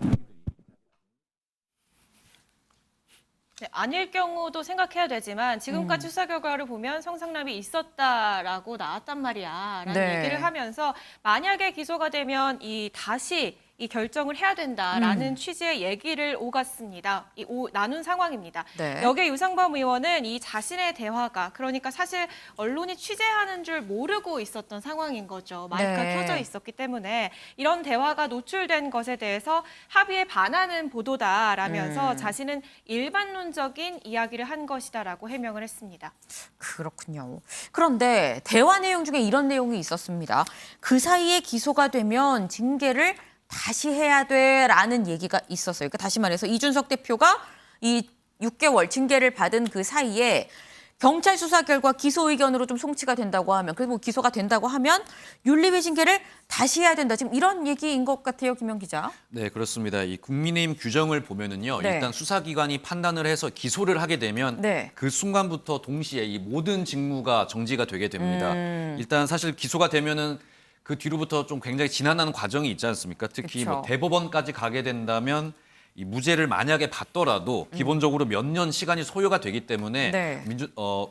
네, 아닐 경우도 생각해야 되지만 지금까지 수사 결과를 보면 성상납이 있었다라고 나왔단 말이야 라는 네. 얘기를 하면서 만약에 기소가 되면 다시 이 결정을 해야 된다라는 취지의 얘기를 오갔습니다. 나눈 상황입니다. 네. 여기에 유상범 의원은 이 자신의 대화가 그러니까 사실 언론이 취재하는 줄 모르고 있었던 상황인 거죠. 마이크가 네. 켜져 있었기 때문에 이런 대화가 노출된 것에 대해서 합의에 반하는 보도다라면서 자신은 일반론적인 이야기를 한 것이다라고 해명을 했습니다. 그렇군요. 그런데 대화 내용 중에 이런 내용이 있었습니다. 그 사이에 기소가 되면 징계를 다시 해야 돼라는 얘기가 있었어요. 그러니까 다시 말해서 이준석 대표가 이 6개월 징계를 받은 그 사이에 경찰 수사 결과 기소 의견으로 좀 송치가 된다고 하면 그리고 기소가 된다고 하면 윤리위 징계를 다시 해야 된다. 지금 이런 얘기인 것 같아요, 김영 기자. 네, 그렇습니다. 이 국민의힘 규정을 보면은요, 네. 일단 수사기관이 판단을 해서 기소를 하게 되면 네. 그 순간부터 동시에 이 모든 직무가 정지가 되게 됩니다. 일단 사실 기소가 되면은 그 뒤로부터 좀 굉장히 지난한 과정이 있지 않습니까? 특히 그쵸. 뭐 대법원까지 가게 된다면 이 무죄를 만약에 받더라도 기본적으로 몇 년 시간이 소요가 되기 때문에 네.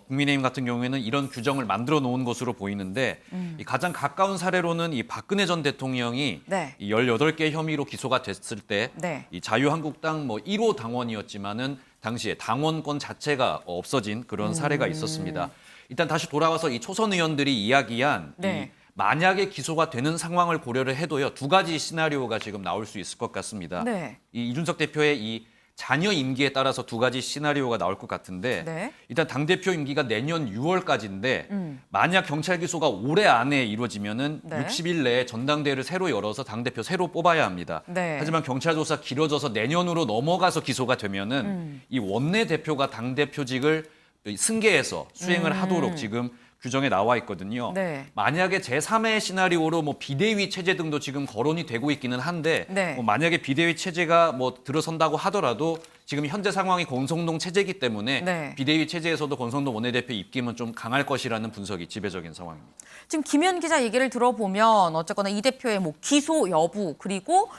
국민의힘 같은 경우에는 이런 규정을 만들어 놓은 것으로 보이는데 이 가장 가까운 사례로는 이 박근혜 전 대통령이 네. 이 18개 혐의로 기소가 됐을 때 네. 이 자유한국당 뭐 1호 당원이었지만은 당시에 당원권 자체가 없어진 그런 사례가 있었습니다. 일단 다시 돌아와서 이 초선 의원들이 이야기한 네. 이 만약에 기소가 되는 상황을 고려를 해도요, 두 가지 시나리오가 지금 나올 수 있을 것 같습니다. 네. 이 이준석 대표의 이 자녀 임기에 따라서 두 가지 시나리오가 나올 것 같은데 네. 일단 당대표 임기가 내년 6월까지인데 만약 경찰 기소가 올해 안에 이루어지면은 네. 60일 내에 전당대회를 새로 열어서 당대표 새로 뽑아야 합니다. 네. 하지만 경찰 조사 길어져서 내년으로 넘어가서 기소가 되면은 이 원내대표가 당대표직을 승계해서 수행을 하도록 지금 규정에 나와 있거든요. 네. 만약에 제3의 시나리오로 뭐 비대위 체제 등도 지금 거론이 되고 있기는 한데 네. 뭐 만약에 비대위 체제가 뭐 들어선다고 하더라도 지금 현재 상황이 권성동 체제이기 때문에 네. 비대위 체제에서도 권성동 원내대표 입김은 좀 강할 것이라는 분석이 지배적인 상황입니다. 지금 김현 기자 얘기를 들어보면 어쨌거나 이 대표의 뭐 기소 여부 그리고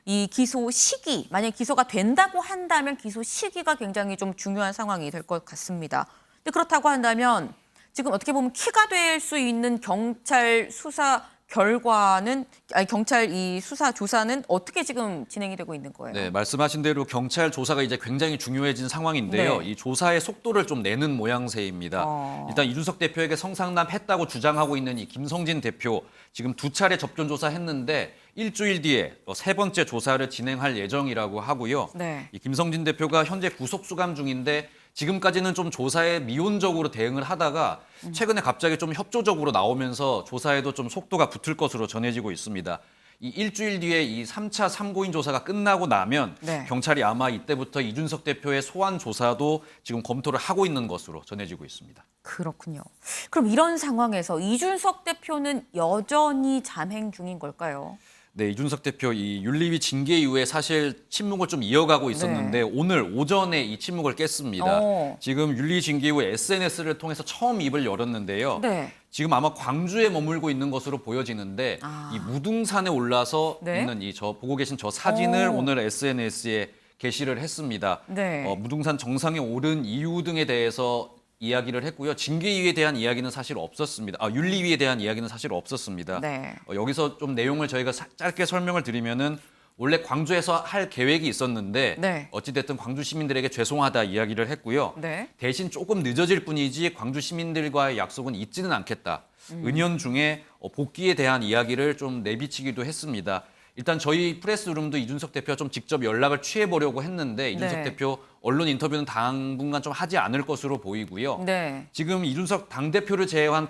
이 기소 시기, 만약 기소가 된다고 한다면 기소 시기가 굉장히 좀 중요한 상황이 될 것 같습니다. 근데 그렇다고 한다면 지금 어떻게 보면 키가 될 수 있는 경찰 수사 결과는 경찰 이 수사 조사는 어떻게 지금 진행이 되고 있는 거예요? 네, 말씀하신 대로 경찰 조사가 이제 굉장히 중요해진 상황인데요. 네. 이 조사의 속도를 좀 내는 모양새입니다. 일단 이준석 대표에게 성상납했다고 주장하고 있는 이 김성진 대표 지금 2차례 접견 조사했는데 일주일 뒤에 세 번째 조사를 진행할 예정이라고 하고요. 네. 이 김성진 대표가 현재 구속 수감 중인데 지금까지는 좀 조사에 미온적으로 대응을 하다가 최근에 갑자기 좀 협조적으로 나오면서 조사에도 좀 속도가 붙을 것으로 전해지고 있습니다. 이 일주일 뒤에 이 3차 참고인 조사가 끝나고 나면 네. 경찰이 아마 이때부터 이준석 대표의 소환 조사도 지금 검토를 하고 있는 것으로 전해지고 있습니다. 그렇군요. 그럼 이런 상황에서 이준석 대표는 여전히 잠행 중인 걸까요? 네, 이준석 대표 이 윤리위 징계 이후에 사실 침묵을 좀 이어가고 있었는데 오늘 오전에 이 침묵을 깼습니다. 지금 윤리 징계 이후 SNS를 통해서 처음 입을 열었는데요. 네. 지금 아마 광주에 머물고 있는 것으로 보여지는데 이 무등산에 올라서 네. 있는 이 저 보고 계신 저 사진을 오늘 SNS에 게시를 했습니다. 네. 무등산 정상에 오른 이유 등에 대해서 이야기를 했고요. 징계위에 대한 이야기는 사실 없었습니다. 윤리위에 대한 이야기는 사실 없었습니다. 네. 여기서 좀 내용을 저희가 짧게 설명을 드리면은 원래 광주에서 할 계획이 있었는데 네. 어찌됐든 광주 시민들에게 죄송하다 이야기를 했고요. 네. 대신 조금 늦어질 뿐이지 광주 시민들과의 약속은 잊지는 않겠다. 은연중에 복귀에 대한 이야기를 좀 내비치기도 했습니다. 일단 저희 프레스룸도 이준석 대표와 좀 직접 연락을 취해보려고 했는데 이준석 네. 대표 언론 인터뷰는 당분간 좀 하지 않을 것으로 보이고요. 네. 지금 이준석 당대표를 제외한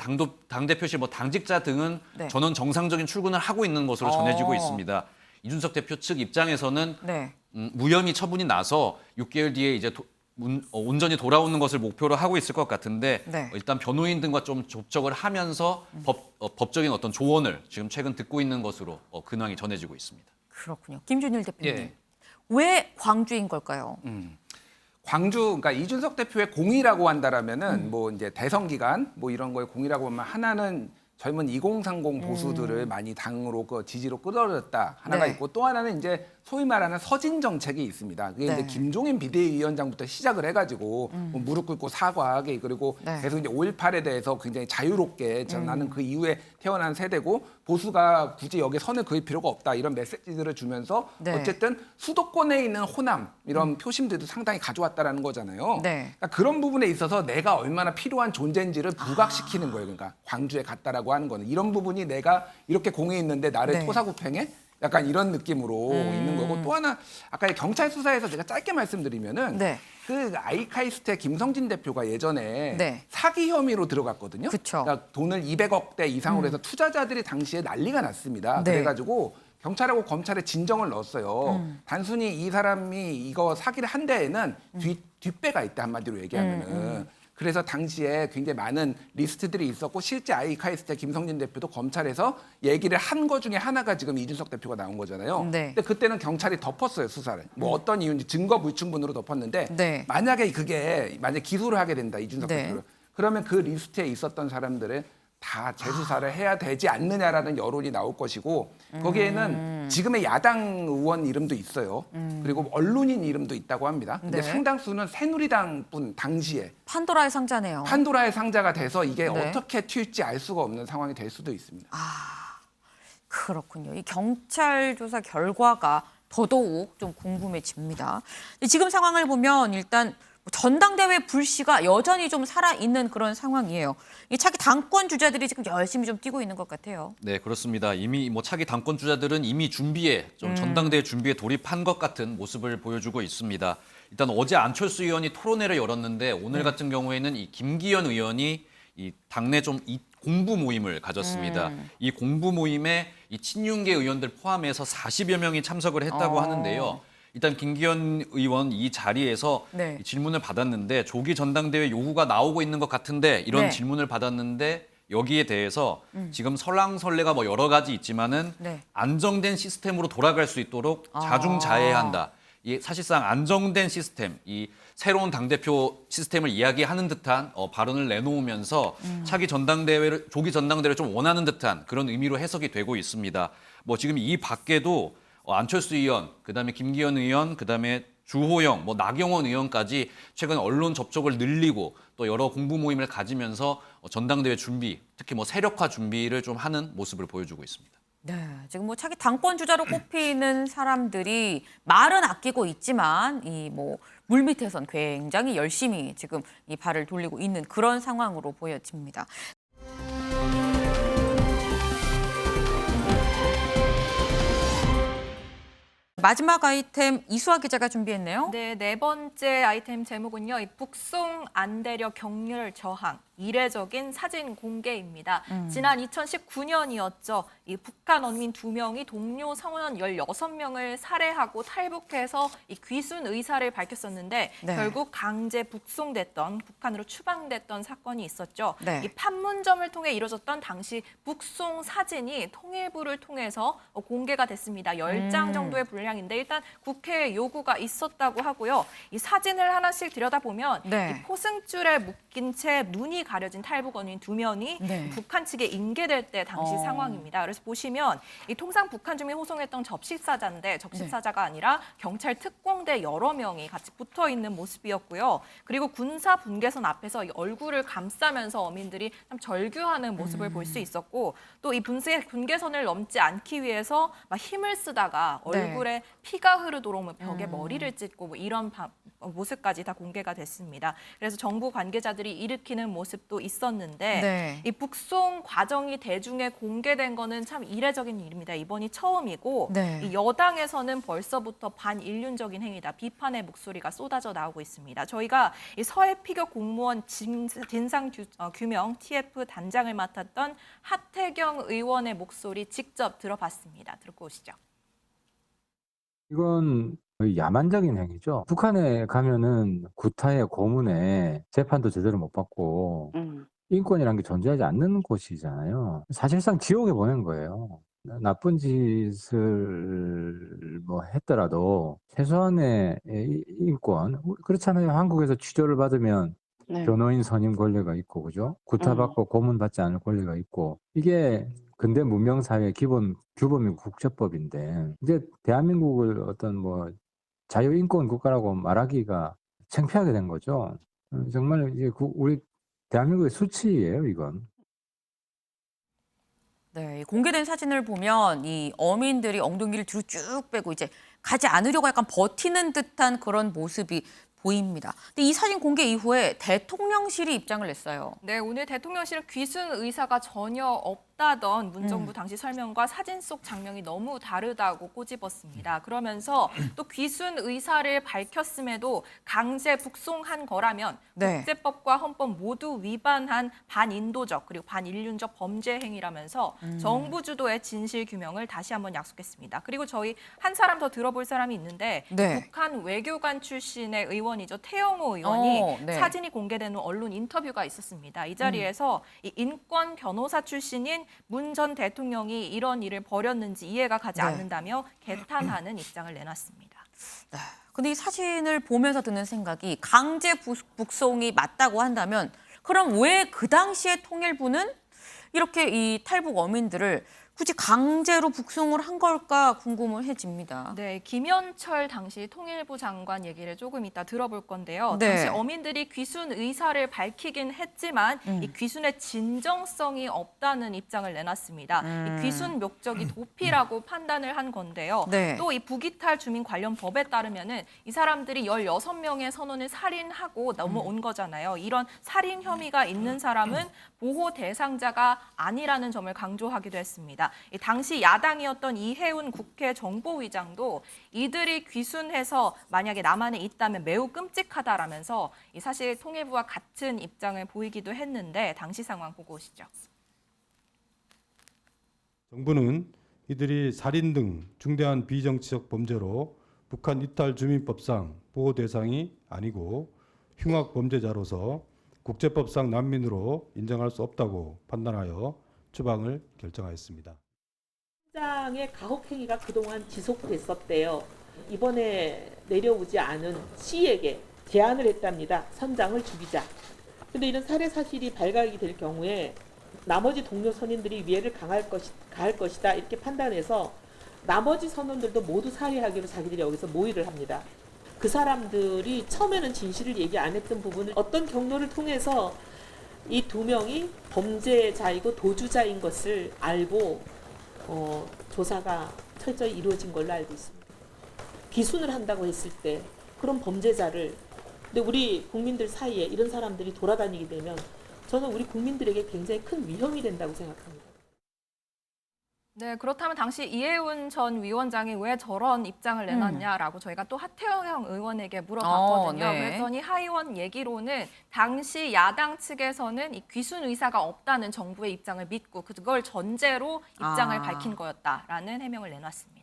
당대표실 당직자 등은 네. 전원 정상적인 출근을 하고 있는 것으로 전해지고 있습니다. 이준석 대표 측 입장에서는 네. 무혐의 처분이 나서 6개월 뒤에 이제 온전히 돌아오는 것을 목표로 하고 있을 것 같은데 네. 일단 변호인 등과 좀 접촉을 하면서 법적인 어떤 조언을 지금 최근 듣고 있는 것으로 근황이 전해지고 있습니다. 그렇군요. 김준일 대표님. 예. 왜 광주인 걸까요? 광주, 그러니까 이준석 대표의 공이라고 한다라면은 뭐 이제 대선 기간 뭐 이런 거에 공이라고 하면 하나는 젊은 2030 보수들을 많이 당으로 지지로 끌어들였다 하나가 네. 있고 또 하나는 이제 소위 말하는 서진 정책이 있습니다. 그게 네. 이제 김종인 비대위원장부터 시작을 해가지고 뭐 무릎 꿇고 사과하게 그리고 네. 계속 이제 5.18에 대해서 굉장히 자유롭게 나는 그 이후에 태어난 세대고 보수가 굳이 여기에 선을 그을 필요가 없다 이런 메시지들을 주면서 네. 어쨌든 수도권에 있는 호남 이런 표심들도 상당히 가져왔다라는 거잖아요. 네. 그러니까 그런 부분에 있어서 내가 얼마나 필요한 존재인지를 부각시키는 거예요. 그러니까 광주에 갔다라고 하는 거는 이런 부분이 내가 이렇게 공에 있는데 나를 네. 토사구팽해? 약간 이런 느낌으로 있는 거고 또 하나 아까 경찰 수사에서 제가 짧게 말씀드리면은 네. 그 아이카이스트의 김성진 대표가 예전에 네. 사기 혐의로 들어갔거든요. 그쵸. 그러니까 돈을 200억대 이상으로 해서 투자자들이 당시에 난리가 났습니다. 네. 그래가지고 경찰하고 검찰에 진정을 넣었어요. 단순히 이 사람이 이거 사기를 한 데에는 뒷배가 있다 한마디로 얘기하면은. 그래서 당시에 굉장히 많은 리스트들이 있었고 실제 아이카이스트 김성진 대표도 검찰에서 얘기를 한 거 중에 하나가 지금 이준석 대표가 나온 거잖아요. 네. 근데 그때는 경찰이 덮었어요, 수사를. 뭐 어떤 이유인지 증거 불충분으로 덮었는데 네. 만약에 만약 기소를 하게 된다, 이준석 네. 대표를. 그러면 그 리스트에 있었던 사람들을 다 재수사를 해야 되지 않느냐라는 여론이 나올 것이고 거기에는 지금의 야당 의원 이름도 있어요. 그리고 언론인 이름도 있다고 합니다. 근데 네. 상당수는 새누리당 분 당시에 판도라의 상자네요. 판도라의 상자가 돼서 이게 네. 어떻게 튈지 알 수가 없는 상황이 될 수도 있습니다. 그렇군요. 이 경찰 조사 결과가 더더욱 좀 궁금해집니다. 지금 상황을 보면 일단 전당대회 불씨가 여전히 좀 살아있는 그런 상황이에요. 이 차기 당권 주자들이 지금 열심히 좀 뛰고 있는 것 같아요. 네, 그렇습니다. 이미 차기 당권 주자들은 이미 전당대회 준비에 돌입한 것 같은 모습을 보여주고 있습니다. 일단 어제 안철수 의원이 토론회를 열었는데 오늘 같은 경우에는 이 김기현 의원이 이 당내 공부 모임을 가졌습니다. 이 공부 모임에 이 친윤계 의원들 포함해서 40여 명이 참석을 했다고 하는데요. 일단 김기현 의원 이 자리에서 네. 이 질문을 받았는데 조기 전당대회 요구가 나오고 있는 것 같은데 이런 네. 질문을 받았는데 여기에 대해서 지금 설랑설레가 여러 가지 있지만은 네. 안정된 시스템으로 돌아갈 수 있도록 자중자애해야 한다. 이 사실상 안정된 시스템, 이 새로운 당대표 시스템을 이야기하는 듯한 발언을 내놓으면서 조기 전당대회를 좀 원하는 듯한 그런 의미로 해석이 되고 있습니다. 지금 이 밖에도 안철수 의원, 그다음에 김기현 의원, 그다음에 주호영, 나경원 의원까지 최근 언론 접촉을 늘리고 또 여러 공부 모임을 가지면서 전당대회 준비, 특히 세력화 준비를 좀 하는 모습을 보여주고 있습니다. 네, 지금 차기 당권 주자로 꼽히는 사람들이 말은 아끼고 있지만 이 물밑에선 굉장히 열심히 지금 이 발을 돌리고 있는 그런 상황으로 보여집니다. 마지막 아이템 이수아 기자가 준비했네요. 네, 네 번째 아이템 제목은요. 이 북송 안대려 격렬 저항. 이례적인 사진 공개입니다. 지난 2019년이었죠. 이 북한 언민 2명이 동료 성원 16명을 살해하고 탈북해서 이 귀순 의사를 밝혔었는데 네. 결국 강제 북송됐던 북한으로 추방됐던 사건이 있었죠. 네. 이 판문점을 통해 이뤄졌던 당시 북송 사진이 통일부를 통해서 공개가 됐습니다. 10장 정도의 분량인데 일단 국회에 요구가 있었다고 하고요. 이 사진을 하나씩 들여다보면 네. 이 포승줄에 묶인 채 눈이 가려진 탈북 언민 2명이 네. 북한 측에 인계될 때 당시 상황입니다. 그래서 보시면 이 통상 북한 주민 호송했던 접식사자인데 접식사자가 아니라 경찰 특공대 여러 명이 같이 붙어 있는 모습이었고요. 그리고 군사 분계선 앞에서 이 얼굴을 감싸면서 어민들이 참 절규하는 모습을 볼 수 있었고 또 이 분계선을 넘지 않기 위해서 막 힘을 쓰다가 얼굴에 피가 흐르도록 뭐 벽에 머리를 찢고 뭐 이런 모습까지 다 공개가 됐습니다. 그래서 정부 관계자들이 일으키는 모습도 있었는데 네. 이 북송 과정이 대중에 공개된 거는 참 이례적인 일입니다. 이번이 처음이고 네. 이 여당에서는 벌써부터 반인륜적인 행위다 비판의 목소리가 쏟아져 나오고 있습니다. 저희가 이 서해 피격 공무원 진상 규명 TF 단장을 맡았던 하태경 의원의 목소리 직접 들어봤습니다. 듣고 오시죠. 이건 거의 야만적인 행위죠. 북한에 가면은 구타에 고문에 재판도 제대로 못 받고 인권이란 게 존재하지 않는 곳이잖아요. 사실상 지옥에 보낸 거예요. 나쁜 짓을 뭐 했더라도 최소한의 인권, 그렇잖아요. 한국에서 취조를 받으면 변호인 선임 권리가 있고, 그죠? 구타받고 고문받지 않을 권리가 있고, 이게 근대 문명사회의 기본 규범이고 국제법인데, 이제 대한민국을 어떤 뭐 자유인권 국가라고 말하기가 창피하게 된 거죠. 정말 이제 우리 대한민국의 수치예요, 이건. 네, 공개된 사진을 보면 이 어민들이 엉덩이를 뒤로 쭉 빼고 이제 가지 않으려고 약간 버티는 듯한 그런 모습이 보입니다. 근데 이 사진 공개 이후에 대통령실이 입장을 냈어요. 네, 오늘 대통령실은 귀순 의사가 전혀 없다던 문정부 당시 설명과 사진 속 장면이 너무 다르다고 꼬집었습니다. 그러면서 또 귀순 의사를 밝혔음에도 강제 북송한 거라면 네. 국제법과 헌법 모두 위반한 반인도적 그리고 반인륜적 범죄 행위라면서 정부 주도의 진실 규명을 다시 한번 약속했습니다. 그리고 저희 한 사람 더 들어볼 사람이 있는데 네. 북한 외교관 출신의 의원이죠. 태영호 의원이 네. 사진이 공개된 후 언론 인터뷰가 있었습니다. 이 자리에서 이 인권 변호사 출신인 문 전 대통령이 이런 일을 벌였는지 이해가 가지 않는다며 개탄하는 입장을 내놨습니다. 네. 근데 이 사진을 보면서 드는 생각이 강제 북송이 맞다고 한다면 그럼 왜 그 당시에 통일부는 이렇게 이 탈북 어민들을 굳이 강제로 북송을 한 걸까 궁금해집니다. 네, 김현철 당시 통일부 장관 얘기를 조금 이따 들어볼 건데요. 네. 당시 어민들이 귀순 의사를 밝히긴 했지만 이 귀순의 진정성이 없다는 입장을 내놨습니다. 이 귀순 목적이 도피라고 판단을 한 건데요. 네. 또 이 북이탈 주민 관련 법에 따르면은 이 사람들이 16명의 선원을 살인하고 넘어온 거잖아요. 이런 살인 혐의가 있는 사람은 보호 대상자가 아니라는 점을 강조하기도 했습니다. 당시 야당이었던 이해운 국회 정보위장도 이들이 귀순해서 만약에 남한에 있다면 매우 끔찍하다라면서 사실 통일부와 같은 입장을 보이기도 했는데 당시 상황 보고 오시죠. 정부는 이들이 살인 등 중대한 비정치적 범죄로 북한 이탈 주민법상 보호 대상이 아니고 흉악 범죄자로서 국제법상 난민으로 인정할 수 없다고 판단하여 추방을 결정하였습니다. 현장의 가혹행위가 그동안 지속됐었대요. 이번에 내려오지 않은 C에게 제안을 했답니다. 선장을 죽이자. 근데 이런 살해 사실이 발각이 될 경우에 나머지 동료 선임들이 위해를 가할 것이다 이렇게 판단해서 나머지 선원들도 모두 살해하기로 자기들이 여기서 모의를 합니다. 그 사람들이 처음에는 진실을 얘기 안 했던 부분을 어떤 경로를 통해서 이 2명이 범죄자이고 도주자인 것을 알고 조사가 철저히 이루어진 걸로 알고 있습니다. 귀순을 한다고 했을 때 그런 범죄자를 근데 우리 국민들 사이에 이런 사람들이 돌아다니게 되면 저는 우리 국민들에게 굉장히 큰 위험이 된다고 생각합니다. 네, 그렇다면 당시 이해운 전 위원장이 왜 저런 입장을 내놨냐라고 저희가 또 하태영 의원에게 물어봤거든요. 네. 그랬더니 하 의원 얘기로는 당시 야당 측에서는 이 귀순 의사가 없다는 정부의 입장을 믿고 그걸 전제로 입장을 밝힌 거였다라는 해명을 내놨습니다.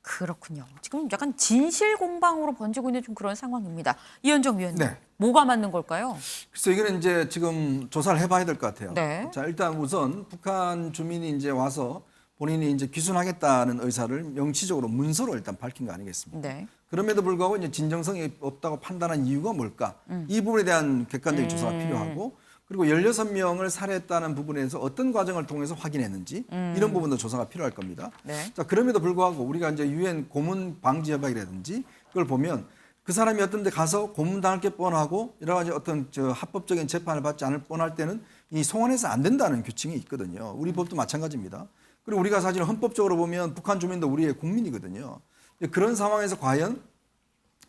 그렇군요. 지금 약간 진실 공방으로 번지고 있는 좀 그런 상황입니다. 이현정 위원님, 네. 뭐가 맞는 걸까요? 글쎄 이거는 이제 지금 조사를 해봐야 될 것 같아요. 네. 자 일단 우선 북한 주민이 이제 와서 본인이 이제 귀순하겠다는 의사를 명시적으로 문서로 일단 밝힌 거 아니겠습니까? 네. 그럼에도 불구하고 이제 진정성이 없다고 판단한 이유가 뭘까? 이 부분에 대한 객관적인 조사가 필요하고 그리고 16명을 살해했다는 부분에서 어떤 과정을 통해서 확인했는지 이런 부분도 조사가 필요할 겁니다. 네. 자 그럼에도 불구하고 우리가 이제 유엔 고문 방지 협약이라든지 그걸 보면 그 사람이 어떤 데 가서 고문당할 게 뻔하고 여러 가지 어떤 합법적인 재판을 받지 않을 뻔할 때는 이 송환해서 안 된다는 규칙이 있거든요. 우리 법도 마찬가지입니다. 그리고 우리가 사실 헌법적으로 보면 북한 주민도 우리의 국민이거든요. 그런 상황에서 과연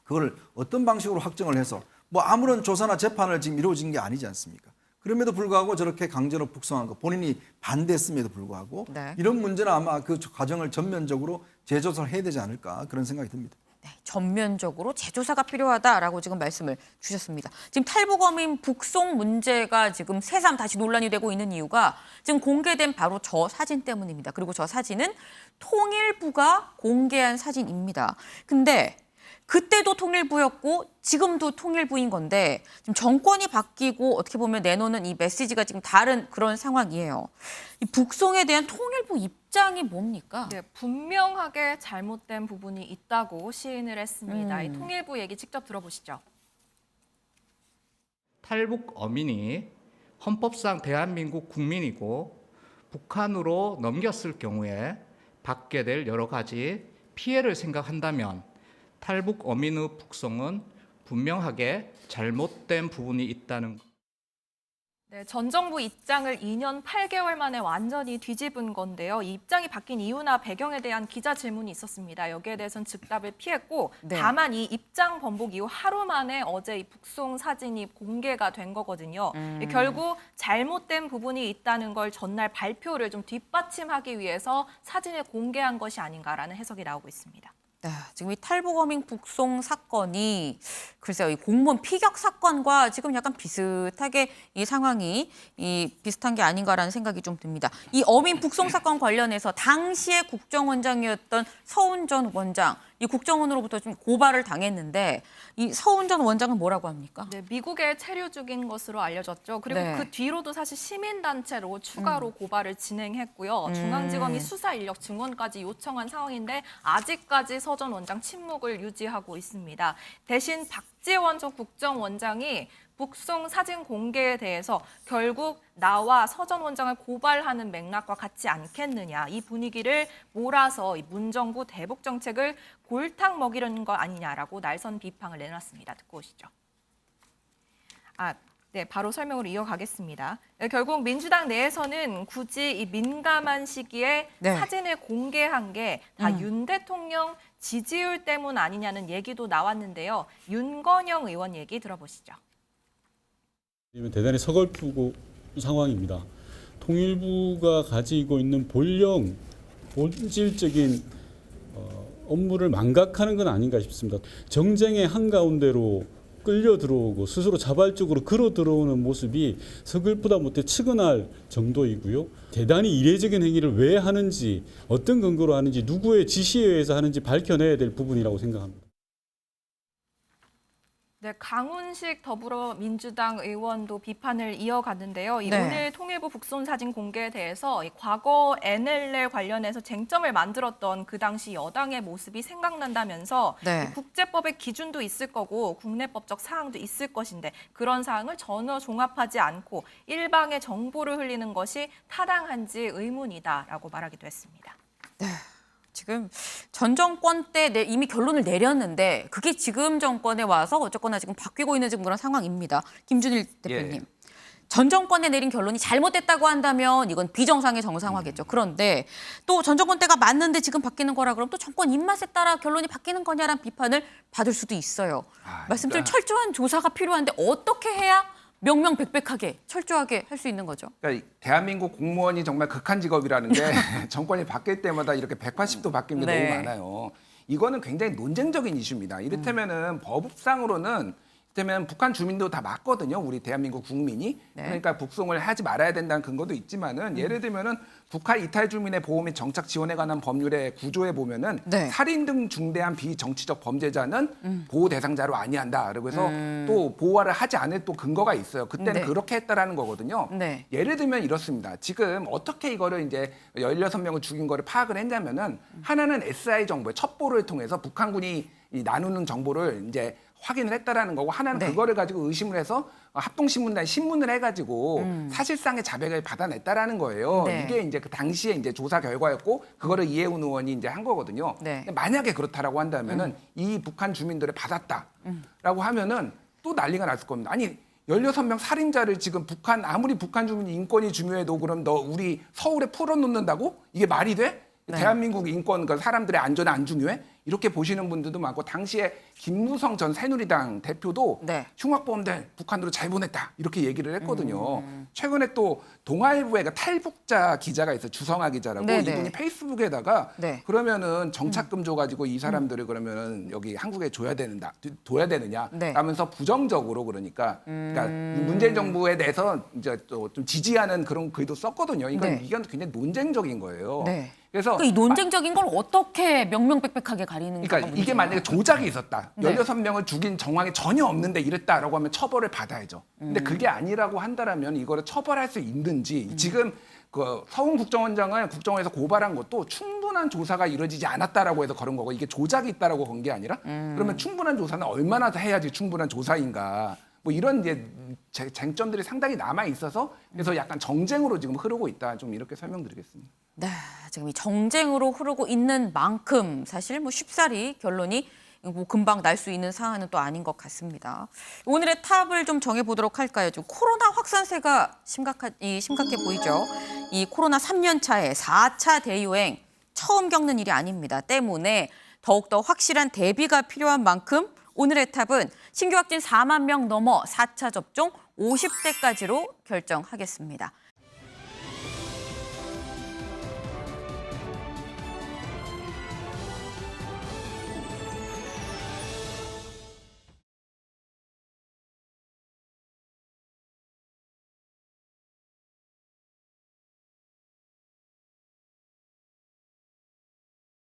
그걸 어떤 방식으로 확정을 해서 뭐 아무런 조사나 재판을 지금 이루어진 게 아니지 않습니까? 그럼에도 불구하고 저렇게 강제로 북송한 거 본인이 반대했음에도 불구하고 네. 이런 문제는 아마 그 과정을 전면적으로 재조사를 해야 되지 않을까 그런 생각이 듭니다. 네, 전면적으로 재조사가 필요하다라고 지금 말씀을 주셨습니다. 지금 탈북어민 북송 문제가 지금 새삼 다시 논란이 되고 있는 이유가 지금 공개된 바로 저 사진 때문입니다. 그리고 저 사진은 통일부가 공개한 사진입니다. 근데 그때도 통일부였고 지금도 통일부인 건데 지금 정권이 바뀌고 어떻게 보면 내놓는 이 메시지가 지금 다른 그런 상황이에요. 이 북송에 대한 통일부 입장이 뭡니까? 네, 분명하게 잘못된 부분이 있다고 시인을 했습니다. 이 통일부 얘기 직접 들어보시죠. 탈북 어민이 헌법상 대한민국 국민이고 북한으로 넘겼을 경우에 받게 될 여러 가지 피해를 생각한다면 탈북 어민의 북송은 분명하게 잘못된 부분이 있다는 것. 네, 전 정부 입장을 2년 8개월 만에 완전히 뒤집은 건데요. 이 입장이 바뀐 이유나 배경에 대한 기자 질문이 있었습니다. 여기에 대해서는 즉답을 피했고 네. 다만 이 입장 번복 이후 하루 만에 어제 이 북송 사진이 공개가 된 거거든요. 결국 잘못된 부분이 있다는 걸 전날 발표를 좀 뒷받침하기 위해서 사진을 공개한 것이 아닌가라는 해석이 나오고 있습니다. 네, 지금 이 탈북어민 북송 사건이 글쎄요, 이 공무원 피격 사건과 지금 약간 비슷하게 이 상황이 비슷한 게 아닌가라는 생각이 좀 듭니다. 이 어민 북송 사건 관련해서 당시의 국정원장이었던 서훈 전 원장, 이 국정원으로부터 좀 고발을 당했는데 이 서훈 전 원장은 뭐라고 합니까? 네, 미국에 체류 중인 것으로 알려졌죠. 그리고 네. 그 뒤로도 사실 시민단체로 추가로 고발을 진행했고요. 중앙지검이 수사 인력 증언까지 요청한 상황인데 아직까지 서 전 원장 침묵을 유지하고 있습니다. 대신 박지원 전 국정원장이 북송 사진 공개에 대해서 결국 나와 서 전 원장을 고발하는 맥락과 같지 않겠느냐. 이 분위기를 몰아서 이 문정부 대북 정책을 골탕 먹이려는 거 아니냐라고 날선 비판을 내놨습니다. 듣고 오시죠. 네, 바로 설명으로 이어가겠습니다. 결국 민주당 내에서는 굳이 이 민감한 시기에 네. 사진을 공개한 게 다 윤 대통령 지지율 때문 아니냐는 얘기도 나왔는데요. 윤건영 의원 얘기 들어보시죠. 대단히 서글프고 상황입니다. 통일부가 가지고 있는 본질적인 업무를 망각하는 건 아닌가 싶습니다. 정쟁의 한가운데로 끌려 들어오고 스스로 자발적으로 걸어 들어오는 모습이 서글프다 못해 측은할 정도이고요. 대단히 이례적인 행위를 왜 하는지, 어떤 근거로 하는지, 누구의 지시에 의해서 하는지 밝혀내야 될 부분이라고 생각합니다. 네, 강훈식 더불어민주당 의원도 비판을 이어갔는데요. 네. 오늘 통일부 북송 사진 공개에 대해서 과거 NLL 관련해서 쟁점을 만들었던 그 당시 여당의 모습이 생각난다면서 네. 국제법의 기준도 있을 거고 국내법적 사항도 있을 것인데 그런 사항을 전혀 종합하지 않고 일방의 정보를 흘리는 것이 타당한지 의문이다라고 말하기도 했습니다. 네. 지금 전 정권 때 이미 결론을 내렸는데 그게 지금 정권에 와서 어쨌거나 지금 바뀌고 있는 지금 그런 상황입니다. 김준일 대표님. 예. 전 정권에 내린 결론이 잘못됐다고 한다면 이건 비정상의 정상화겠죠. 그런데 또 전 정권 때가 맞는데 지금 바뀌는 거라 그러면 또 정권 입맛에 따라 결론이 바뀌는 거냐라는 비판을 받을 수도 있어요. 말씀처럼 철저한 조사가 필요한데 어떻게 해야 명명백백하게 철저하게 할 수 있는 거죠. 그러니까 대한민국 공무원이 정말 극한 직업이라는 게 정권이 바뀔 때마다 이렇게 180도 바뀐 게 네. 너무 많아요. 이거는 굉장히 논쟁적인 이슈입니다. 이를테면은 법상으로는 이를테면 북한 주민도 다 맞거든요. 우리 대한민국 국민이. 네. 그러니까 북송을 하지 말아야 된다는 근거도 있지만은 예를 들면은 북한 이탈 주민의 보호 및 정착 지원에 관한 법률의 구조에 보면은 네. 살인 등 중대한 비정치적 범죄자는 보호 대상자로 아니한다. 그리고 해서 또 보호를 하지 않을 또 근거가 있어요. 그때는 네. 그렇게 했다라는 거거든요. 네. 예를 들면 이렇습니다. 지금 어떻게 이거를 이제 16명을 죽인 거를 파악을 했냐면은 하나는 SI 정보의 첩보를 통해서 북한군이 이 나누는 정보를 이제 확인을 했다라는 거고 하나는 네. 그거를 가지고 의심을 해서 합동신문단에 신문을 해가지고 사실상의 자백을 받아냈다라는 거예요. 네. 이게 이제 그 당시에 이제 조사 결과였고 그거를 이해훈 의원이 이제 한 거거든요. 네. 근데 만약에 그렇다라고 한다면은 이 북한 주민들을 받았다라고 하면은 또 난리가 났을 겁니다. 아니 16명 살인자를 지금 북한 아무리 북한 주민 인권이 중요해도 그럼 너 우리 서울에 풀어놓는다고? 이게 말이 돼? 네. 대한민국 인권, 그 사람들의 안전이 안 중요해? 이렇게 보시는 분들도 많고 당시에 김무성 전 새누리당 대표도 네. 흉악범들 북한으로 잘 보냈다 이렇게 얘기를 했거든요. 최근에 또 동아일보에 탈북자 기자가 있어요. 주성아 기자라고 네네. 이분이 페이스북에다가 네. 그러면은 정착금 줘가지고 이 사람들을 그러면은 여기 한국에 둬야 되느냐 네. 하면서 부정적으로 그러니까 문재인 정부에 대해서 이제 또 좀 지지하는 그런 글도 썼거든요. 네. 이건 굉장히 논쟁적인 거예요. 네. 그래서 이 논쟁적인 걸 어떻게 명명백백하게 가리는 그러니까 가 이게 만약에 조작이 있었다. 네. 16명을 죽인 정황이 전혀 없는데 이랬다라고 하면 처벌을 받아야죠. 근데 그게 아니라고 한다라면 이거를 처벌할 수 있는지 지금 그 서훈 국정원장은 국정원에서 고발한 것도 충분한 조사가 이루어지지 않았다라고 해서 그런 거고 이게 조작이 있다라고 건 게 아니라 그러면 충분한 조사는 얼마나 더 해야지 충분한 조사인가. 뭐 이런 이제 쟁점들이 상당히 남아 있어서 그래서 약간 정쟁으로 지금 흐르고 있다. 좀 이렇게 설명드리겠습니다. 네, 지금 이 정쟁으로 흐르고 있는 만큼 사실 뭐 쉽사리 결론이 뭐 금방 날 수 있는 사안은 또 아닌 것 같습니다. 오늘의 탑을 좀 정해보도록 할까요? 좀 코로나 확산세가 심각해 보이죠. 이 코로나 3년 차에 4차 대유행 처음 겪는 일이 아닙니다. 때문에 더욱더 확실한 대비가 필요한 만큼 오늘의 탑은 신규 확진 4만 명 넘어 4차 접종 50대까지로 결정하겠습니다.